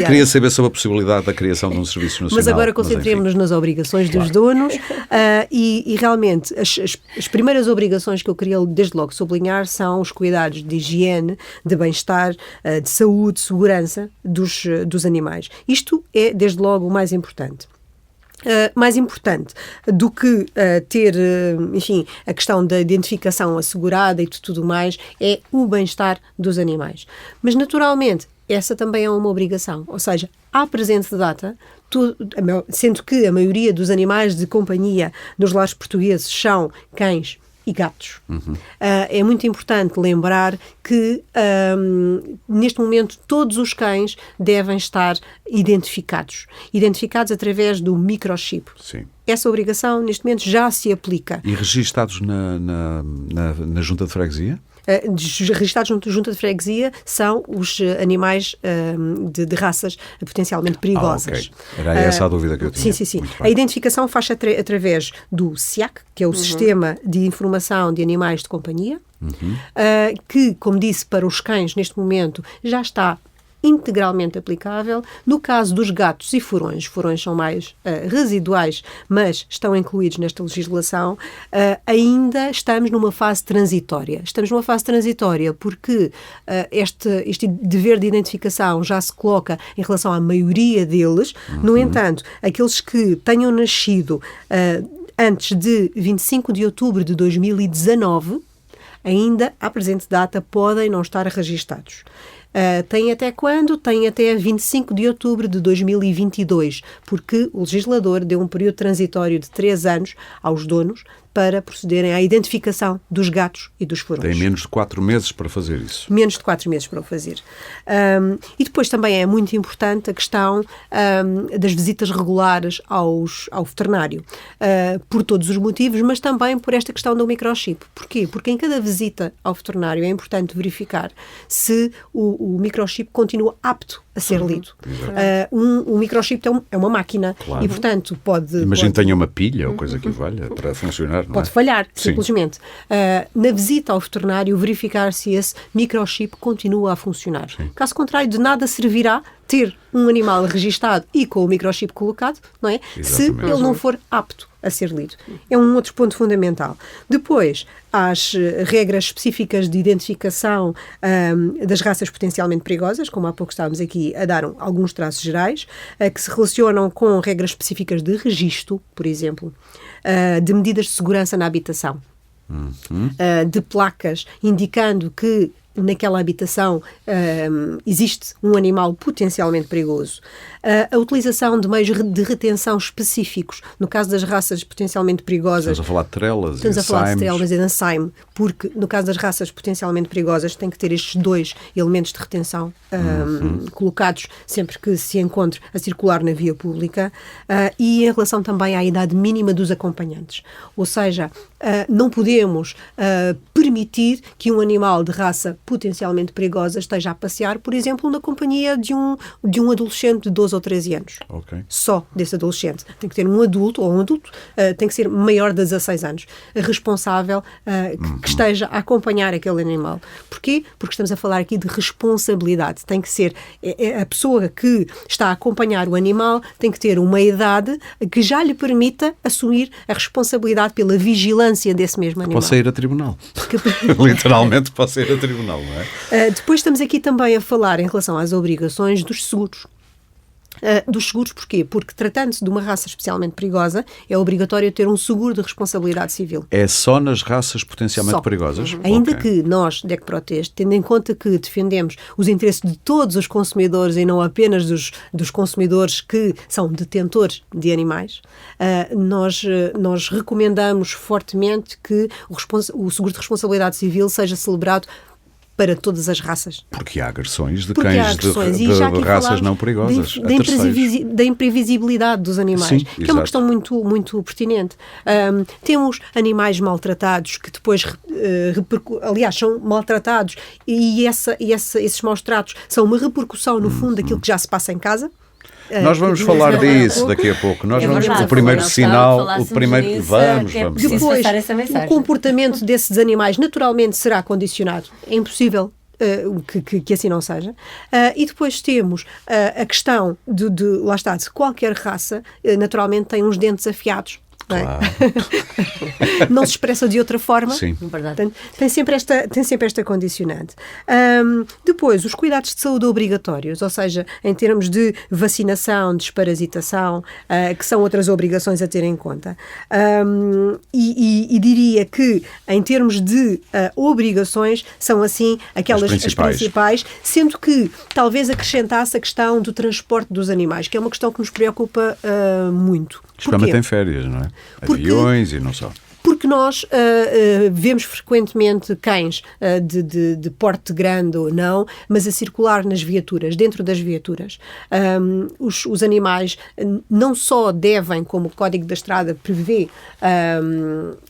queria saber sobre a possibilidade da criação de um serviço nacional. Mas agora concentremos-nos nas obrigações dos donos e realmente as primeiras obrigações que eu queria desde logo sublinhar são os cuidados de higiene, de bem-estar, de saúde, segurança dos animais. Isto é desde logo o mais importante. Mais importante do que ter, enfim, a questão da identificação assegurada e de tudo mais, é o bem-estar dos animais. Mas, naturalmente, essa também é uma obrigação. Ou seja, à presente data, sendo que a maioria dos animais de companhia nos lares portugueses são cães e gatos. É muito importante lembrar que, neste momento, todos os cães devem estar identificados através do microchip. Sim. Essa obrigação, neste momento, já se aplica. E registados na Junta de Freguesia? Registados junto de freguesia são os animais de raças potencialmente perigosas. Okay. Era essa a dúvida que eu tinha. Sim. A identificação faz-se através do SIAC, que é o Sistema de Informação de Animais de Companhia, que, como disse, para os cães, neste momento, já está integralmente aplicável. No caso dos gatos e furões são mais residuais, mas estão incluídos nesta legislação, ainda estamos numa fase transitória. Estamos numa fase transitória porque este dever de identificação já se coloca em relação à maioria deles. No entanto, aqueles que tenham nascido antes de 25 de outubro de 2019, ainda, à presente data, podem não estar registados. Tem até quando? Tem até 25 de outubro de 2022, porque o legislador deu um período transitório de 3 anos aos donos para procederem à identificação dos gatos e dos furões. Tem menos de 4 meses para fazer isso. Menos de 4 meses para o fazer. E depois também é muito importante a questão das visitas regulares ao veterinário, por todos os motivos, mas também por esta questão do microchip. Porquê? Porque em cada visita ao veterinário é importante verificar se o microchip continua apto a ser lido. Um microchip é uma máquina, claro. E, portanto, Imagino que tenha uma pilha ou coisa que valha para funcionar. Pode falhar, simplesmente. Na visita ao veterinário, verificar se esse microchip continua a funcionar. Sim. Caso contrário, de nada servirá ter um animal registado e com o microchip colocado, não é? Exatamente. Se ele não for apto a ser lido. É um outro ponto fundamental. Depois, as regras específicas de identificação das raças potencialmente perigosas, como há pouco estávamos aqui a dar alguns traços gerais, que se relacionam com regras específicas de registro, por exemplo, de medidas de segurança na habitação, de placas indicando que naquela habitação existe um animal potencialmente perigoso. A utilização de meios de retenção específicos, no caso das raças potencialmente perigosas. Estamos a falar de trelas e Estamos a falar de trelas e de ensaime, porque no caso das raças potencialmente perigosas tem que ter estes 2 elementos de retenção colocados sempre que se encontre a circular na via pública, e em relação também à idade mínima dos acompanhantes. Ou seja, não podemos permitir que um animal de raça potencialmente perigosa esteja a passear, por exemplo, na companhia de um adolescente de 12 ou 13 anos. Okay. Só desse adolescente. Tem que ter um adulto, tem que ser maior de 16 anos, responsável, que esteja a acompanhar aquele animal. Porquê? Porque estamos a falar aqui de responsabilidade. Tem que ser a pessoa que está a acompanhar o animal, tem que ter uma idade que já lhe permita assumir a responsabilidade pela vigilância desse mesmo animal. Posso ir a tribunal. Literalmente posso ir a tribunal, não é? Depois estamos aqui também a falar em relação às obrigações dos seguros. Dos seguros, porquê? Porque tratando-se de uma raça especialmente perigosa, é obrigatório ter um seguro de responsabilidade civil. É só nas raças potencialmente perigosas? Ainda que nós, DEC Proteste, tendo em conta que defendemos os interesses de todos os consumidores e não apenas dos consumidores que são detentores de animais, nós recomendamos fortemente que o seguro de responsabilidade civil seja celebrado para todas as raças. Porque há agressões de cães de raças não perigosas. Da imprevisibilidade dos animais, sim, que é uma questão muito, muito pertinente. Temos animais maltratados que depois, aliás, são maltratados e esses maus tratos são uma repercussão, no fundo, daquilo que já se passa em casa. Nós vamos falar disso daqui a pouco. Nós vamos o primeiro sinal, vamos. Depois, o comportamento desses animais naturalmente será condicionado. É impossível que assim não seja. E depois temos a questão lá está, de qualquer raça, naturalmente tem uns dentes afiados. não é? Claro. Não se expressa de outra forma. Sim. Verdade. Portanto, tem sempre esta condicionante. Depois, os cuidados de saúde obrigatórios, ou seja, em termos de vacinação, desparasitação, que são outras obrigações a ter em conta. E diria que, em termos de obrigações, são assim aquelas as principais, sendo que talvez acrescentasse a questão do transporte dos animais, que é uma questão que nos preocupa muito. Especialmente em férias, não é? Aviões e não só. Porque nós vemos frequentemente cães de porte grande ou não, mas a circular nas viaturas, dentro das viaturas. Os animais não só devem, como o Código da Estrada prevê,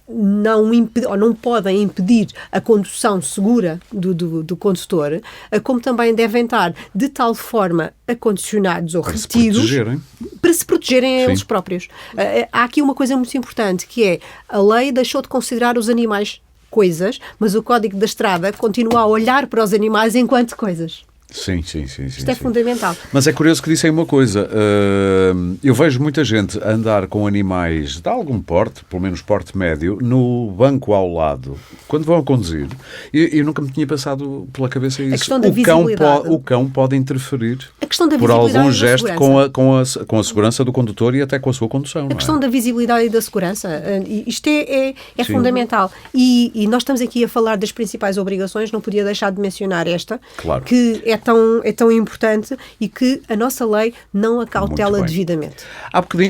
não podem impedir a condução segura do condutor, como também devem estar de tal forma acondicionados ou retidos para se protegerem a eles próprios. Há aqui uma coisa muito importante, que é a lei deixou de considerar os animais coisas, mas o Código da Estrada continua a olhar para os animais enquanto coisas. Sim. Isto é fundamental. Mas é curioso que dissem uma coisa. Eu vejo muita gente andar com animais de algum porte, pelo menos porte médio, no banco ao lado, quando vão a conduzir. E nunca me tinha passado pela cabeça isso. A questão da visibilidade. O cão pode interferir A questão da por visibilidade algum e da gesto segurança. com a segurança do condutor e até com a sua condução. A questão da visibilidade e da segurança, isto é fundamental. E nós estamos aqui a falar das principais obrigações, não podia deixar de mencionar esta, Claro. que é tão importante e que a nossa lei não a cautela devidamente.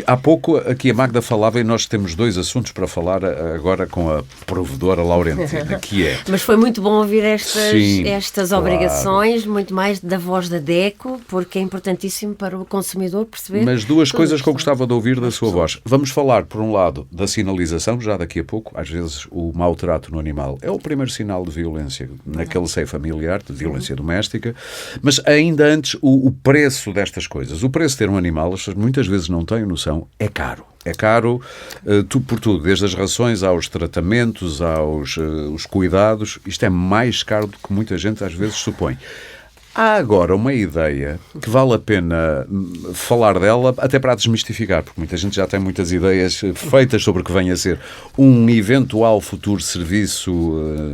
Há pouco aqui a Magda falava, e nós temos dois assuntos para falar agora com a provedora Laurentina, que é... Mas foi muito bom ouvir Sim, estas claro. obrigações, muito mais da voz da DECO, porque é importantíssimo para o consumidor perceber. Mas duas coisas que eu gostava de ouvir da sua voz. Vamos falar, por um lado, da sinalização, já daqui a pouco. Às vezes o mau trato no animal é o primeiro sinal de violência naquele seio familiar, de violência doméstica. Mas ainda antes, o preço destas coisas. O preço de ter um animal, as pessoas muitas vezes não têm noção, é caro. É caro por tudo, desde as rações aos tratamentos, aos os cuidados. Isto é mais caro do que muita gente às vezes supõe. Há agora uma ideia que vale a pena falar dela, até para a desmistificar, porque muita gente já tem muitas ideias feitas sobre o que vem a ser um eventual futuro Serviço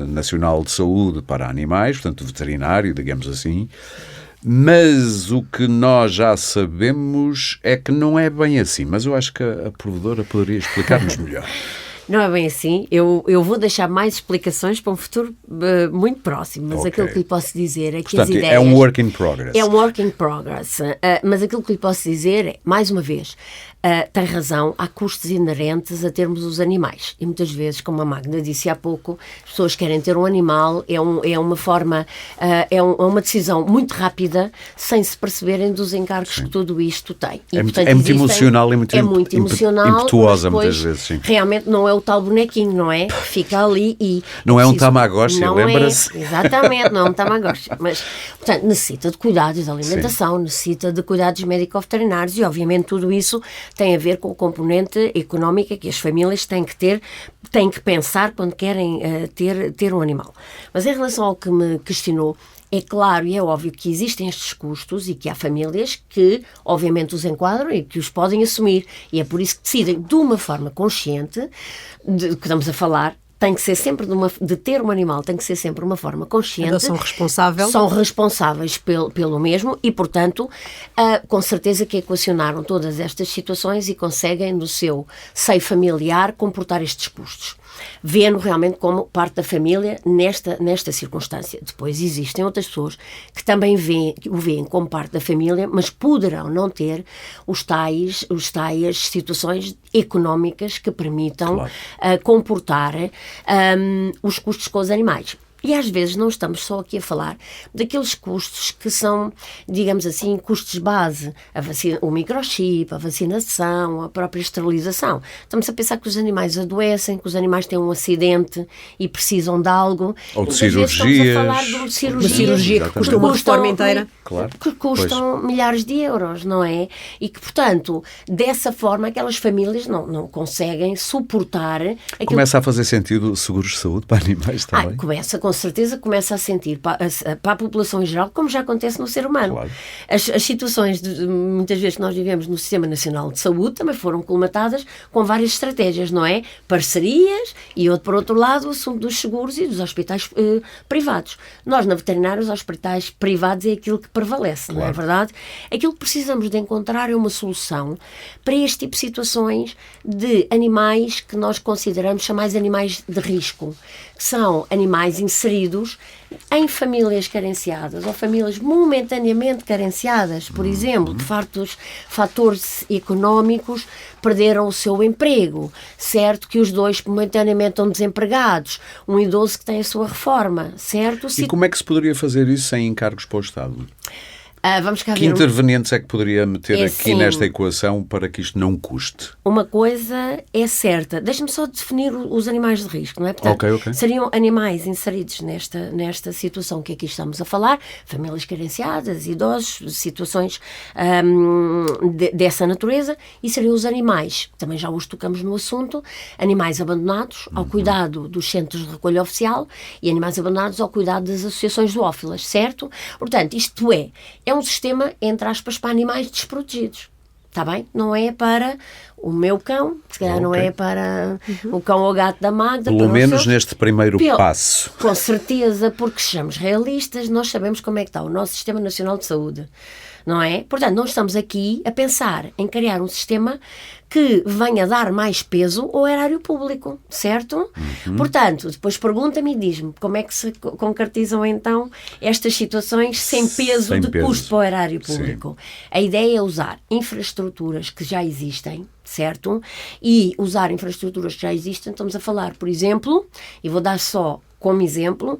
Nacional de Saúde para animais, portanto veterinário, digamos assim. Mas o que nós já sabemos é que não é bem assim. Mas eu acho que a provedora poderia explicar-nos melhor. Não é bem assim. Eu vou deixar mais explicações para um futuro muito próximo, mas aquilo que lhe posso dizer é que portanto, as ideias... é um work in progress. É um work in progress. Mas aquilo que lhe posso dizer é, mais uma vez, tem razão, há custos inerentes a termos os animais. E muitas vezes, como a Magda disse há pouco, as pessoas querem ter um animal, é uma forma, é uma decisão muito rápida, sem se perceberem dos encargos que tudo isto tem. E, portanto, muito emocional e muito emocional, impetuosa mas muitas vezes, sim. Realmente não é o tal bonequinho, não é? Fica ali e... Não é um Tamagotchi, lembra-se? Exatamente, não é um Tamagotchi. Mas, portanto, necessita de cuidados de alimentação, necessita de cuidados médico-veterinários e, obviamente, tudo isso tem a ver com a componente económica que as famílias têm que pensar quando querem ter um animal. Mas em relação ao que me questionou, é claro e é óbvio que existem estes custos e que há famílias que, obviamente, os enquadram e que os podem assumir. E é por isso que decidem, de uma forma consciente, de que estamos a falar, tem que ser sempre de ter um animal, tem que ser sempre uma forma consciente. São responsáveis pelo mesmo e, portanto, com certeza que equacionaram todas estas situações e conseguem, no seu seio familiar, comportar estes custos. Vê-no realmente como parte da família nesta circunstância. Depois existem outras pessoas que também o veem como parte da família, mas poderão não ter os tais situações económicas que permitam comportar os custos com os animais. E às vezes não estamos só aqui a falar daqueles custos que são, digamos assim, custos base, o microchip, a vacinação, a própria esterilização. Estamos a pensar que os animais adoecem, que os animais têm um acidente e precisam de algo. Ou de cirurgias. Estamos a falar de cirurgia que custa uma reforma inteira. Que custam milhares de euros, não é? E que, portanto, dessa forma, aquelas famílias não conseguem suportar... Começa a fazer sentido seguros de saúde para animais também? Começa com certeza começa a sentir para a população em geral, como já acontece no ser humano. Claro. As situações, muitas vezes, que nós vivemos no Sistema Nacional de Saúde também foram colmatadas com várias estratégias, não é? Parcerias e, por outro lado, o assunto dos seguros e dos hospitais privados. Nós, na veterinária, os hospitais privados é aquilo que prevalece, não é verdade? Aquilo que precisamos de encontrar é uma solução para este tipo de situações de animais que nós consideramos são mais animais de risco. São animais inseridos em famílias carenciadas ou famílias momentaneamente carenciadas, por exemplo, de fatores económicos, perderam o seu emprego, certo que os dois momentaneamente estão desempregados, um idoso que tem a sua reforma, certo? E como é que se poderia fazer isso sem encargos para o Estado? Vamos cá Que ver. intervenientes é que poderia meter aqui assim, nesta equação para que isto não custe? Uma coisa é certa. Deixa-me só definir os animais de risco, não é? Portanto, Ok. seriam animais inseridos nesta situação que aqui estamos a falar, famílias carenciadas, idosos, situações dessa natureza, e seriam os animais, também já os tocamos no assunto, animais abandonados ao cuidado dos centros de recolha oficial e animais abandonados ao cuidado das associações zoófilas, certo? Portanto, isto é um sistema, entre aspas, para animais desprotegidos. Está bem? Não é para o meu cão, se calhar não é para o cão ou gato da Magda. Pelo menos neste primeiro passo. Com certeza, porque sejamos realistas, nós sabemos como é que está o nosso Sistema Nacional de Saúde. Não é? Portanto, nós estamos aqui a pensar em criar um sistema que venha dar mais peso ao erário público, certo? Portanto, depois pergunta-me e diz-me como é que se concretizam então estas situações sem peso custo para o erário público. Sim. A ideia é usar infraestruturas que já existem, certo? E usar infraestruturas que já existem, estamos a falar, por exemplo, e vou dar só como exemplo,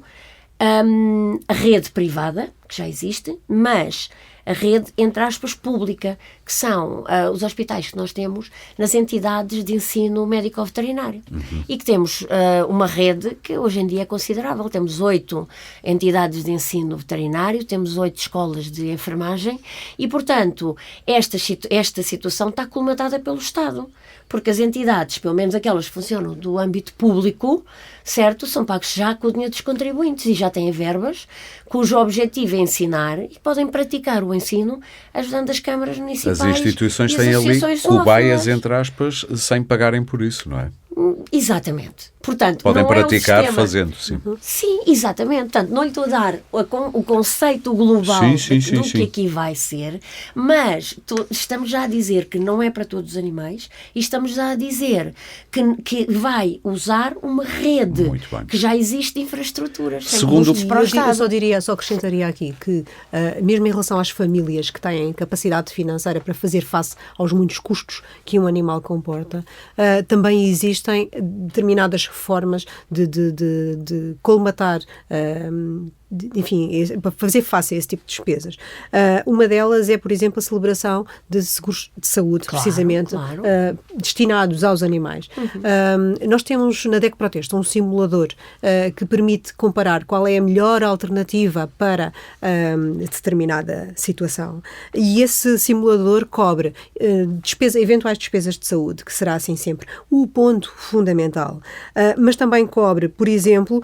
a rede privada, que já existe, mas a rede, entre aspas, pública, que são os hospitais que nós temos nas entidades de ensino médico-veterinário. E que temos uma rede que hoje em dia é considerável. Temos 8 entidades de ensino veterinário, temos 8 escolas de enfermagem e, portanto, esta situação está colmatada pelo Estado. Porque as entidades, pelo menos aquelas que funcionam do âmbito público, certo, são pagos já com o dinheiro dos contribuintes e já têm verbas cujo objetivo é ensinar e podem praticar o ensino ajudando as câmaras municipais. As instituições têm ali cobaias, entre aspas, sem pagarem por isso, não é? Exatamente. Portanto, podem não praticar é um fazendo, sim. Sim, exatamente. Portanto, não lhe estou a dar o conceito global do que aqui vai ser, mas estamos já a dizer que não é para todos os animais e estamos já a dizer que vai usar uma rede que já existe de infraestruturas. Segundo para o Estado. Só acrescentaria aqui que, mesmo em relação às famílias que têm capacidade financeira para fazer face aos muitos custos que um animal comporta, também existem determinadas formas de colmatar, enfim, para fazer face a esse tipo de despesas. Uma delas é, por exemplo, a celebração de seguros de saúde, precisamente, destinados aos animais. Nós temos na DEC Proteste um simulador que permite comparar qual é a melhor alternativa para determinada situação. E esse simulador cobre eventuais despesas de saúde, que será assim sempre o ponto fundamental. Mas também cobre, por exemplo,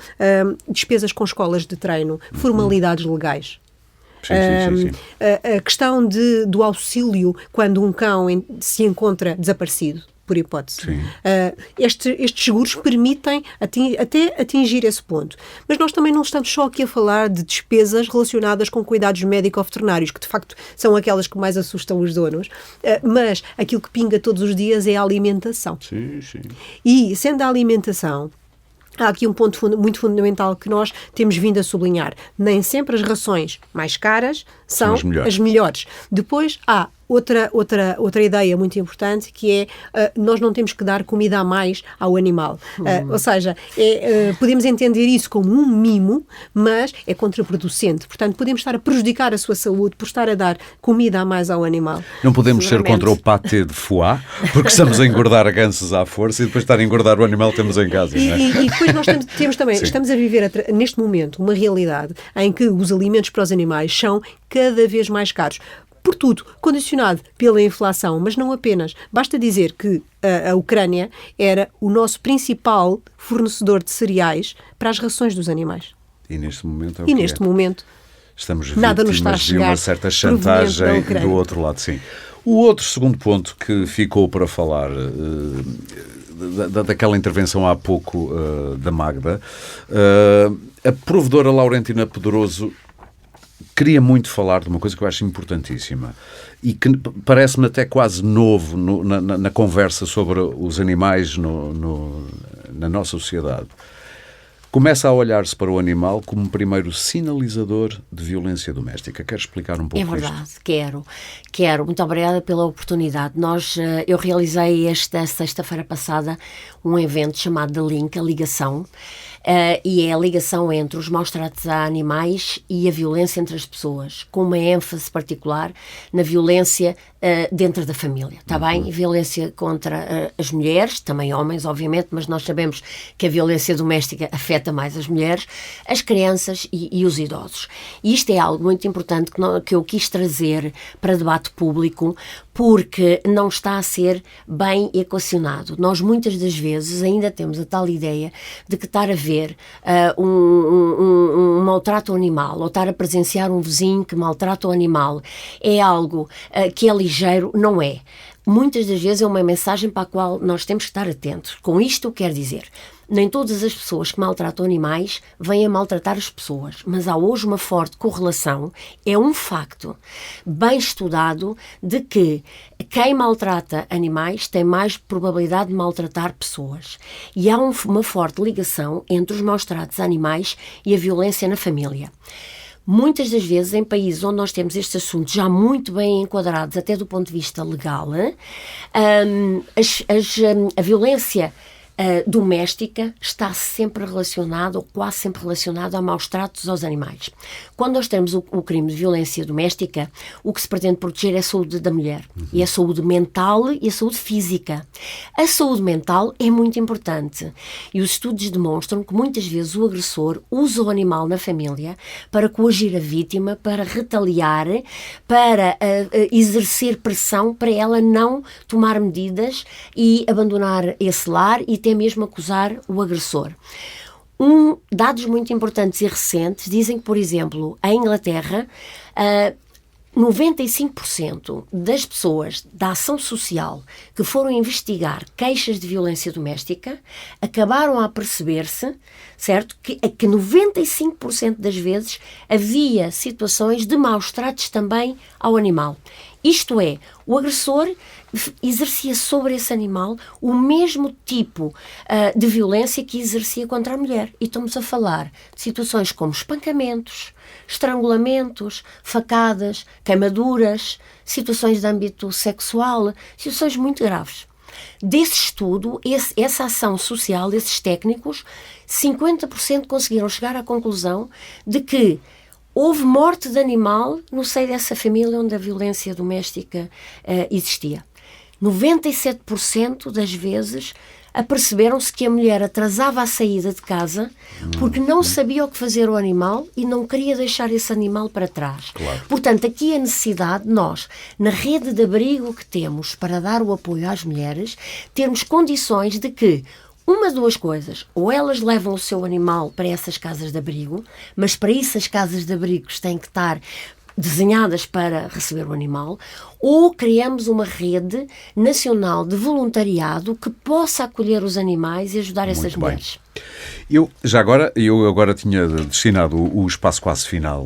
despesas com escolas de treino, formalidades legais. Sim. A questão do auxílio quando um cão se encontra desaparecido, por hipótese. Estes seguros permitem até atingir esse ponto. Mas nós também não estamos só aqui a falar de despesas relacionadas com cuidados médico-veterinários, que de facto são aquelas que mais assustam os donos, mas aquilo que pinga todos os dias é a alimentação. Sim. E, sendo a alimentação, há aqui um ponto muito fundamental que nós temos vindo a sublinhar. Nem sempre as rações mais caras são as melhores. Depois há outra ideia muito importante, que é nós não temos que dar comida a mais ao animal. Ou seja, podemos entender isso como um mimo, mas é contraproducente. Portanto, podemos estar a prejudicar a sua saúde por estar a dar comida a mais ao animal. Não podemos ser contra o pâté de foie, porque estamos a engordar gansos à força e depois de estar a engordar o animal que temos em casa. E depois nós temos também, estamos a viver neste momento uma realidade em que os alimentos para os animais são cada vez mais caros. Por tudo, condicionado pela inflação, mas não apenas. Basta dizer que a Ucrânia era o nosso principal fornecedor de cereais para as rações dos animais. E neste momento estamos nada nos está a vítimas de chegar uma certa chantagem da do outro lado, sim. O outro segundo ponto que ficou para falar daquela intervenção há pouco da Magda, a provedora Laurentina Pedroso queria muito falar de uma coisa que eu acho importantíssima e que parece-me até quase novo na conversa sobre os animais na nossa sociedade. Começa a olhar-se para o animal como primeiro sinalizador de violência doméstica. Quer explicar um pouco isto? É verdade, quero. Muito obrigada pela oportunidade. Eu realizei esta sexta-feira passada um evento chamado The Link, a ligação, e é a ligação entre os maus-tratos a animais e a violência entre as pessoas, com uma ênfase particular na violência dentro da família, está bem? Violência contra as mulheres, também homens, obviamente, mas nós sabemos que a violência doméstica afeta mais as mulheres, as crianças e os idosos. E isto é algo muito importante que eu quis trazer para debate público, porque não está a ser bem equacionado. Nós muitas das vezes ainda temos a tal ideia de que estar a ver um maltrato animal ou estar a presenciar um vizinho que maltrata o animal é algo que é ligeiro. Não é. Muitas das vezes é uma mensagem para a qual nós temos que estar atentos. Com isto eu quero dizer, nem todas as pessoas que maltratam animais vêm a maltratar as pessoas, mas há hoje uma forte correlação, é um facto bem estudado de que quem maltrata animais tem mais probabilidade de maltratar pessoas. E há uma forte ligação entre os maus-tratos a animais e a violência na família. Muitas das vezes, em países onde nós temos estes assuntos já muito bem enquadrados, até do ponto de vista legal, a violência doméstica está sempre relacionada, ou quase sempre relacionada, a maus tratos aos animais. Quando nós temos o crime de violência doméstica, o que se pretende proteger é a saúde da mulher. E a saúde mental e a saúde física. A saúde mental é muito importante. E os estudos demonstram que muitas vezes o agressor usa o animal na família para coagir a vítima, para retaliar, para exercer pressão para ela não tomar medidas e abandonar esse lar e até mesmo acusar o agressor. Dados muito importantes e recentes dizem que, por exemplo, em Inglaterra, 95% das pessoas da ação social que foram investigar queixas de violência doméstica acabaram a perceber-se, certo, que 95% das vezes havia situações de maus tratos também ao animal. Isto é, o agressor exercia sobre esse animal o mesmo tipo de violência que exercia contra a mulher. E estamos a falar de situações como espancamentos, estrangulamentos, facadas, queimaduras, situações de âmbito sexual, situações muito graves. Desse estudo, essa ação social, esses técnicos, 50% conseguiram chegar à conclusão de que houve morte de animal no seio dessa família onde a violência doméstica existia. 97% das vezes aperceberam-se que a mulher atrasava a saída de casa porque não sabia o que fazer ao animal e não queria deixar esse animal para trás. Claro. Portanto, aqui a necessidade de nós, na rede de abrigo que temos para dar o apoio às mulheres, termos condições de que duas coisas, ou elas levam o seu animal para essas casas de abrigo, mas para isso as casas de abrigos têm que estar desenhadas para receber o animal, ou criamos uma rede nacional de voluntariado que possa acolher os animais e ajudar essas mulheres. Eu agora tinha destinado o espaço quase final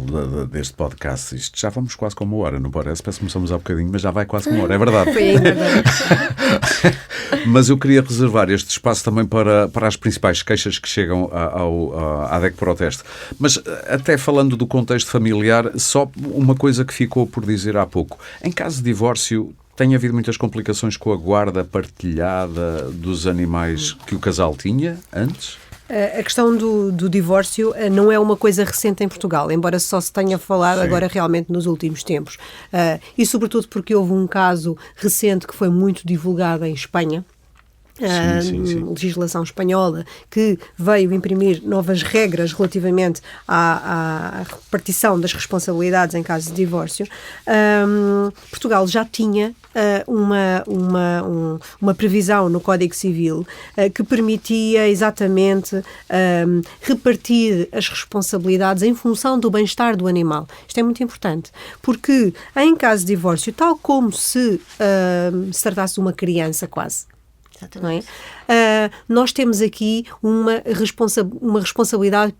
deste podcast. Isto já vamos quase com uma hora, não parece? Parece que começamos há bocadinho, mas já vai quase com uma hora, é verdade. Mas eu queria reservar este espaço também para as principais queixas que chegam à DEC Proteste. Mas até falando do contexto familiar, só uma coisa que ficou por dizer há pouco. Em caso de divórcio, tem havido muitas complicações com a guarda partilhada dos animais que o casal tinha antes? A questão do divórcio não é uma coisa recente em Portugal, embora só se tenha falado agora realmente nos últimos tempos. E sobretudo porque houve um caso recente que foi muito divulgado em Espanha, Sim. Legislação espanhola, que veio imprimir novas regras relativamente à repartição das responsabilidades em caso de divórcio, Portugal já tinha uma previsão no Código Civil que permitia exatamente repartir as responsabilidades em função do bem-estar do animal. Isto é muito importante, porque em caso de divórcio, tal como se tratasse de uma criança quase, não é? Nós temos aqui uma responsabilidade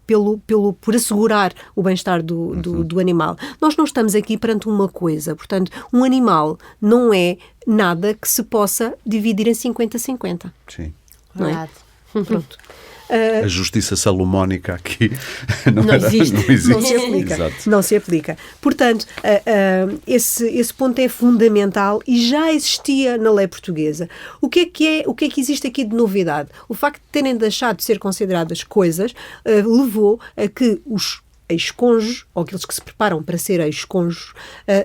por assegurar o bem-estar do animal. Nós não estamos aqui perante uma coisa, portanto, um animal não é nada que se possa dividir em 50-50. Sim. Não é? Pronto. A justiça salomónica aqui não existe. Não se aplica. Exato. Não se aplica. Portanto, esse ponto é fundamental e já existia na lei portuguesa. O que é que existe aqui de novidade? O facto de terem deixado de ser consideradas coisas levou a que os ex-cônjuges, ou aqueles que se preparam para ser ex-cônjuges,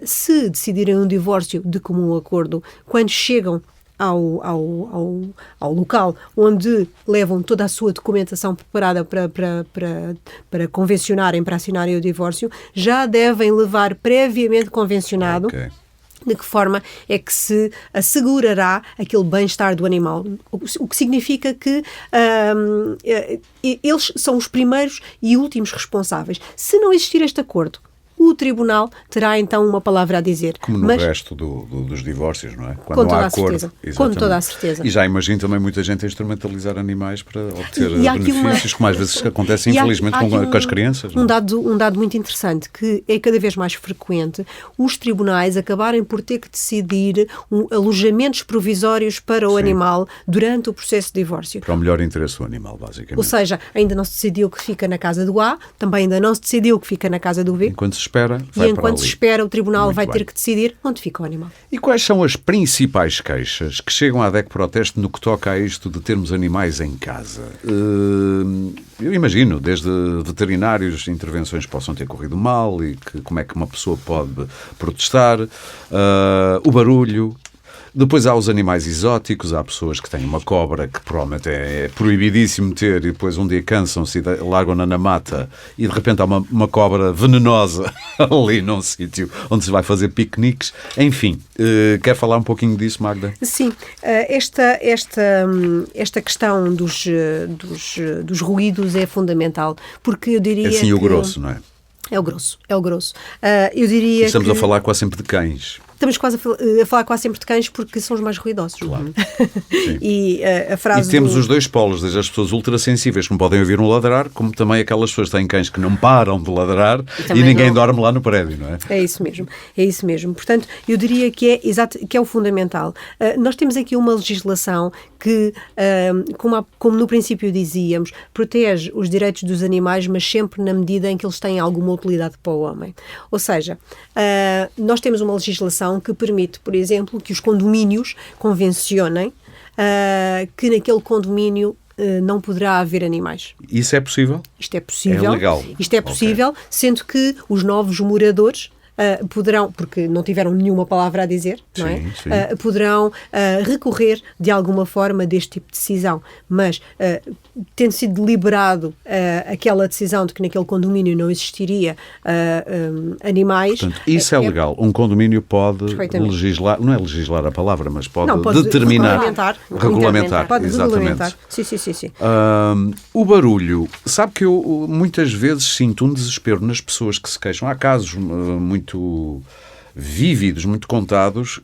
se decidirem um divórcio de comum acordo, quando chegam ao local onde levam toda a sua documentação preparada para convencionarem, para assinarem o divórcio, já devem levar previamente convencionado. Okay. De que forma é que se assegurará aquele bem-estar do animal? O que significa que eles são os primeiros e últimos responsáveis. Se não existir este acordo, o tribunal terá então uma palavra a dizer. Como no resto dos divórcios, não é? Quando com toda a certeza. Com toda a certeza. E já imagino também muita gente a instrumentalizar animais para obter benefícios, como às vezes acontece infelizmente com as crianças. Um dado muito interessante, que é cada vez mais frequente, os tribunais acabarem por ter que decidir alojamentos provisórios para o animal durante o processo de divórcio. Para o melhor interesse do animal, basicamente. Ou seja, ainda não se decidiu que fica na casa do A, também ainda não se decidiu que fica na casa do B. Enquanto se espera, se espera, o tribunal muito vai ter que decidir onde fica o animal. E quais são as principais queixas que chegam à DEC Proteste no que toca a isto de termos animais em casa? Eu imagino, desde veterinários, intervenções que possam ter corrido mal e como é que uma pessoa pode protestar, o barulho. Depois há os animais exóticos, há pessoas que têm uma cobra que provavelmente é proibidíssimo ter e depois um dia cansam-se e largam-na na mata e de repente há uma cobra venenosa ali num sítio onde se vai fazer piqueniques. Enfim, quer falar um pouquinho disso, Magda? Sim, esta questão dos ruídos é fundamental, porque eu diria assim, o grosso, não é? É o grosso. Eu diria Estamos a falar quase sempre de cães. Estamos quase a falar quase sempre de cães porque são os mais ruidosos. Claro. E a frase e temos os dois polos, desde as pessoas ultrassensíveis que não podem ouvir um ladrar, como também aquelas pessoas que têm cães que não param de ladrar e ninguém dorme lá no prédio, não é? É isso mesmo. Portanto, eu diria que é o fundamental. Nós temos aqui uma legislação que, como no princípio dizíamos, protege os direitos dos animais, mas sempre na medida em que eles têm alguma utilidade para o homem. Ou seja, nós temos uma legislação que permite, por exemplo, que os condomínios convencionem que naquele condomínio não poderá haver animais. Isso é possível? Isto é possível. É legal? Isto é possível, okay. Sendo que os novos moradores poderão, porque não tiveram nenhuma palavra a dizer, não é? Sim. Poderão recorrer de alguma forma deste tipo de decisão, mas tendo sido deliberado aquela decisão de que naquele condomínio não existiria animais... Portanto, isso é legal. Um condomínio pode legislar, não é legislar a palavra, mas pode determinar... Regulamentar. Pode exatamente. Regulamentar. Sim. O barulho. Sabe que eu muitas vezes sinto um desespero nas pessoas que se queixam. Há casos muito vívidos, muito contados,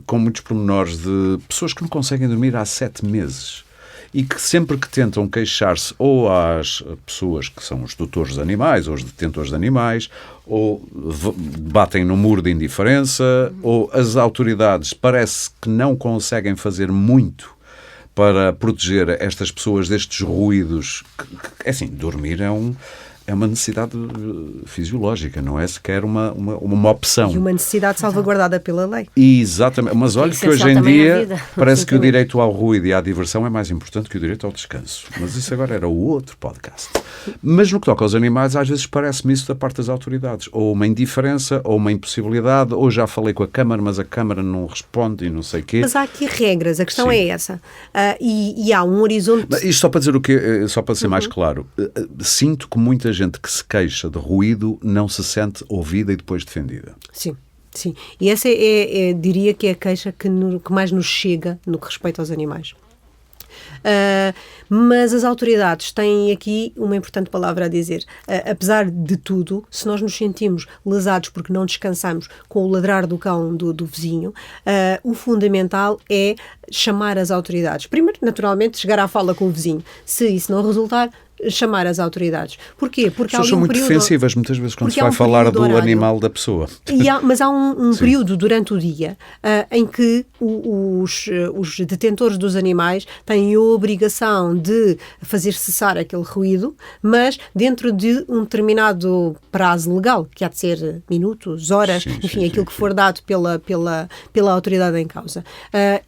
com muitos pormenores de pessoas que não conseguem dormir há 7 meses e que sempre que tentam queixar-se ou às pessoas que são os tutores de animais ou os detentores de animais, ou batem no muro de indiferença, ou as autoridades parece que não conseguem fazer muito para proteger estas pessoas destes ruídos. Assim, dormir é uma necessidade fisiológica, não é sequer uma opção. E uma necessidade salvaguardada pela lei. Exatamente, mas olha que hoje em essencial também na dia vida, parece que o absolutamente. direito ao ruído e à diversão é mais importante que o direito ao descanso. Mas isso agora era o outro podcast. Mas no que toca aos animais, às vezes parece-me isso da parte das autoridades. Ou uma indiferença, ou uma impossibilidade, ou já falei com a Câmara, mas a Câmara não responde e não sei o quê. Mas há aqui regras, a questão Sim. é essa. E há um horizonte... Mas isto só para dizer o quê? Só para ser mais claro. Sinto que muita gente que se queixa de ruído não se sente ouvida e depois defendida. Sim. Sim, e essa diria que é a queixa que mais nos chega no que respeita aos animais. Mas as autoridades têm aqui uma importante palavra a dizer. Apesar de tudo, se nós nos sentimos lesados porque não descansamos com o ladrar do cão do vizinho, o fundamental é chamar as autoridades. Primeiro, naturalmente, chegar à fala com o vizinho. Se isso não resultar, chamar as autoridades. Porquê? Porque As pessoas são muito defensivas muitas vezes quando se vai falar do animal da pessoa. Mas há um período durante o dia em que os detentores dos animais têm a obrigação de fazer cessar aquele ruído, mas dentro de um determinado prazo legal, que há de ser minutos, horas, aquilo que for dado pela autoridade em causa.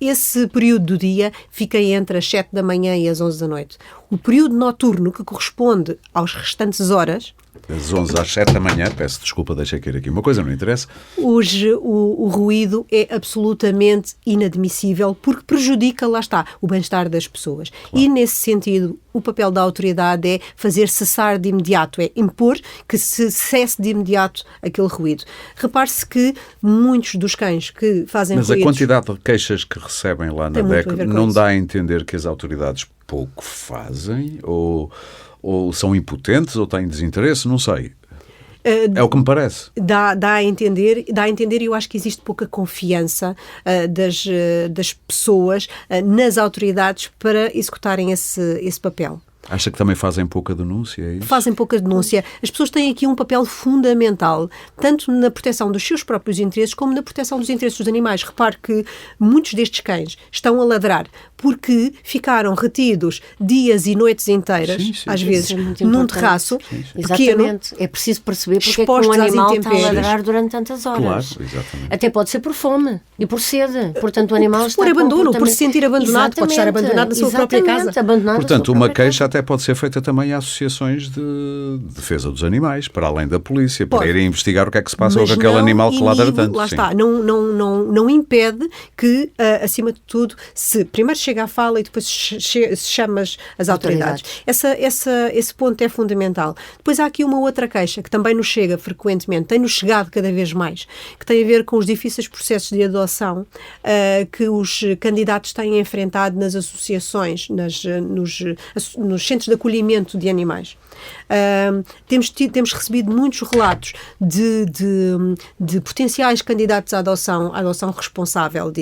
Esse período do dia fica entre as 7 da manhã e as 11 da noite. O período noturno, que corresponde às restantes horas... Das 11 às 7 da manhã, peço desculpa, deixei cair aqui uma coisa, não interessa. O ruído é absolutamente inadmissível porque prejudica, lá está, o bem-estar das pessoas. Claro. E, nesse sentido, o papel da autoridade é fazer cessar de imediato, é impor que se cesse de imediato aquele ruído. Repare-se que muitos dos cães que fazem ruídos... Mas a quantidade de queixas que recebem lá na DEC não dá a entender que as autoridades pouco fazem ou são impotentes ou têm desinteresse, não sei. É o que me parece. Dá a entender e eu acho que existe pouca confiança das pessoas nas autoridades para executarem esse papel. Acha que também fazem pouca denúncia? É isso? Fazem pouca denúncia. As pessoas têm aqui um papel fundamental, tanto na proteção dos seus próprios interesses, como na proteção dos interesses dos animais. Repare que muitos destes cães estão a ladrar porque ficaram retidos dias e noites inteiras, às vezes, num terraço pequeno. Exatamente. É preciso perceber porque é que um animal está a ladrar durante tantas horas. Claro, exatamente. Até pode ser por fome e por sede. Portanto, o animal está por abandono, por se sentir abandonado, pode estar abandonado na sua própria casa. Portanto, uma queixa até pode ser feita também a associações de defesa dos animais, para além da polícia, para irem investigar o que é que se passa com aquele animal que ladra tanto. Lá está, não impede que, acima de tudo, se primeiro chega à fala e depois se chamas as autoridades. Esse ponto é fundamental. Depois há aqui uma outra queixa que também nos chega frequentemente, tem-nos chegado cada vez mais, que tem a ver com os difíceis processos de adoção que os candidatos têm enfrentado nas associações, nos centros de acolhimento de animais. Temos recebido muitos relatos de potenciais candidatos à adoção responsável,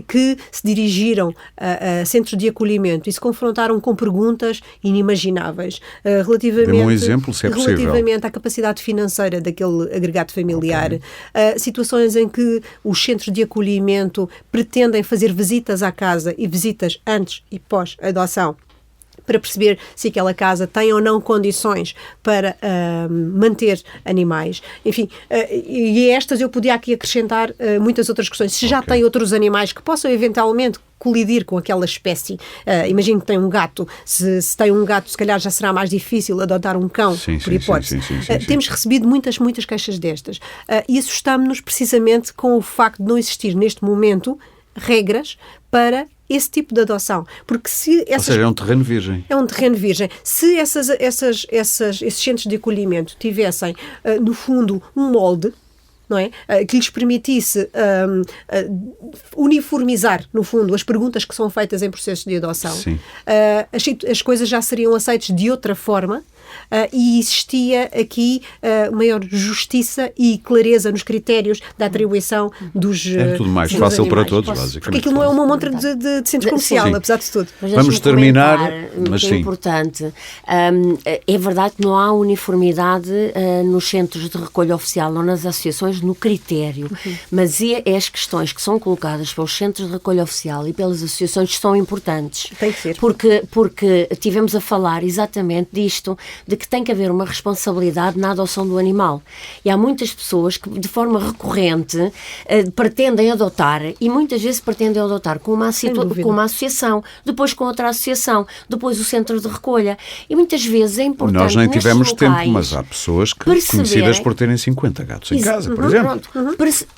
que se dirigiram a centros de acolhimento e se confrontaram com perguntas inimagináveis relativamente, um exemplo, se é possível, relativamente à capacidade financeira daquele agregado familiar, situações em que os centros de acolhimento pretendem fazer visitas à casa e visitas antes e pós-adoção, para perceber se aquela casa tem ou não condições para manter animais. Enfim, e estas eu podia aqui acrescentar muitas outras questões. Se já tem outros animais que possam eventualmente colidir com aquela espécie. Imagino que tem um gato. Se tem um gato, se calhar já será mais difícil adotar um cão, por hipótese. Temos recebido muitas queixas destas. E assustamos-nos precisamente com o facto de não existir neste momento regras para esse tipo de adoção. Porque se ou seja, é um terreno virgem. É um terreno virgem. Se esses centros de acolhimento tivessem, no fundo, um molde, não é? Que lhes permitisse uniformizar, no fundo, as perguntas que são feitas em processos de adoção, as coisas já seriam aceitas de outra forma. E existia aqui maior justiça e clareza nos critérios da atribuição dos é tudo mais fácil animais. Para todos, basicamente. Porque aquilo não é uma montra de centro comercial, apesar de tudo. Mas vamos terminar, mas é importante. É verdade que não há uniformidade nos centros de recolha oficial ou nas associações no critério, mas as questões que são colocadas pelos centros de recolha oficial e pelas associações são importantes. Tem que ser. Porque tivemos a falar exatamente disto, de que tem que haver uma responsabilidade na adoção do animal. E há muitas pessoas que, de forma recorrente, pretendem adotar, e muitas vezes pretendem adotar com uma associação, depois com outra associação, depois o centro de recolha. E muitas vezes é importante. Nós nem tivemos tempo, mas há pessoas conhecidas por terem 50 gatos em casa, por exemplo.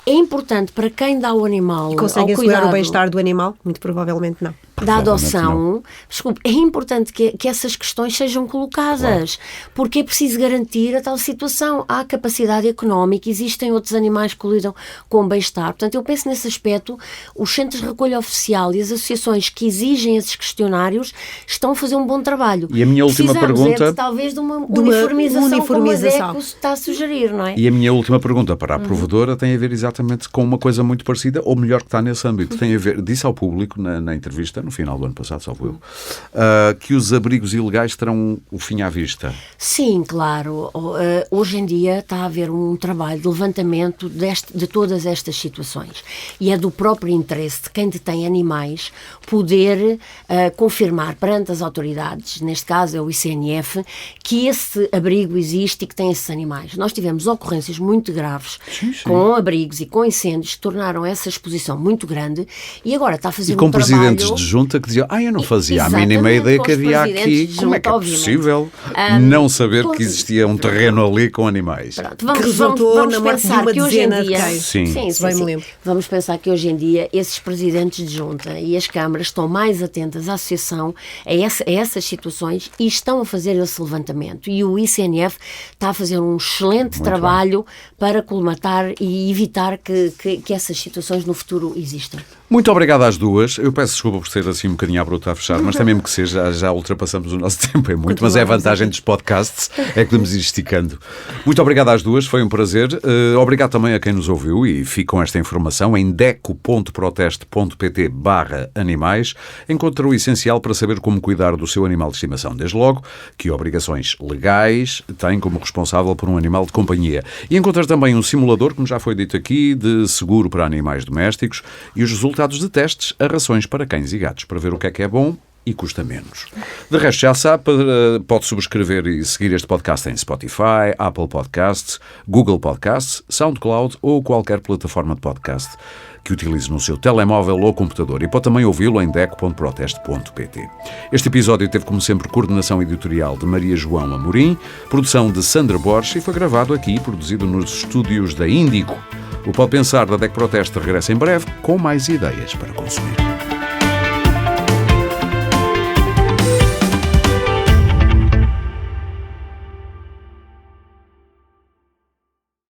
É importante para quem dá o animal. E conseguem assegurar o bem-estar do animal? Muito provavelmente não. Da adoção, desculpe, é importante que essas questões sejam colocadas, porque é preciso garantir a tal situação. Há capacidade económica, existem outros animais que lidam com o bem-estar. Portanto, eu penso nesse aspecto, os centros de recolha oficial e as associações que exigem esses questionários estão a fazer um bom trabalho. E a minha última pergunta... talvez de uma uniformização como a DECO está a sugerir, não é? E a minha última pergunta para a provedora tem a ver exatamente com uma coisa muito parecida, ou melhor que está nesse âmbito, tem a ver, disse ao público na entrevista, no final do ano passado, salvo eu, que os abrigos ilegais terão o fim à vista. Sim, claro. Hoje em dia está a haver um trabalho de levantamento de todas estas situações. E é do próprio interesse de quem detém animais poder confirmar perante as autoridades, neste caso é o ICNF, que esse abrigo existe e que tem esses animais. Nós tivemos ocorrências muito graves com abrigos e com incêndios que tornaram essa exposição muito grande e agora está a fazer um trabalho... E com presidentes de junta que diziam, eu não fazia a mínima ideia que havia aqui, como é que é possível não saber que existia um terreno ali com animais? Pronto, vamos pensar que hoje em dia... Vamos pensar que hoje em dia esses presidentes de junta e as câmaras estão mais atentas à associação, a essas situações e estão a fazer esse levantamento. E o ICNF está a fazer um excelente trabalho para colmatar e evitar que essas situações no futuro existam. Muito obrigado às duas. Eu peço desculpa por ser assim um bocadinho abrupto a fechar, mas também que seja, já ultrapassamos o nosso tempo, é muito, mas é a vantagem dos podcasts, é que podemos ir esticando. Muito obrigado às duas, foi um prazer. Obrigado também a quem nos ouviu e fico com esta informação em deco.proteste.pt/animais. Encontra o essencial para saber como cuidar do seu animal de estimação. Desde logo, que obrigações legais tem como responsável por um animal de companhia. E encontra também um simulador, como já foi dito aqui, de seguro para animais domésticos e os resultados de testes a rações para cães e gatos, para ver o que é bom e custa menos. De resto, já sabe, pode subscrever e seguir este podcast em Spotify, Apple Podcasts, Google Podcasts, SoundCloud ou qualquer plataforma de podcast que utilize no seu telemóvel ou computador e pode também ouvi-lo em deco.proteste.pt. Este episódio teve, como sempre, coordenação editorial de Maria João Amorim, produção de Sandra Borges e foi gravado aqui e produzido nos estúdios da Índico. O Pode Pensar da DECO Proteste regressa em breve com mais ideias para consumir.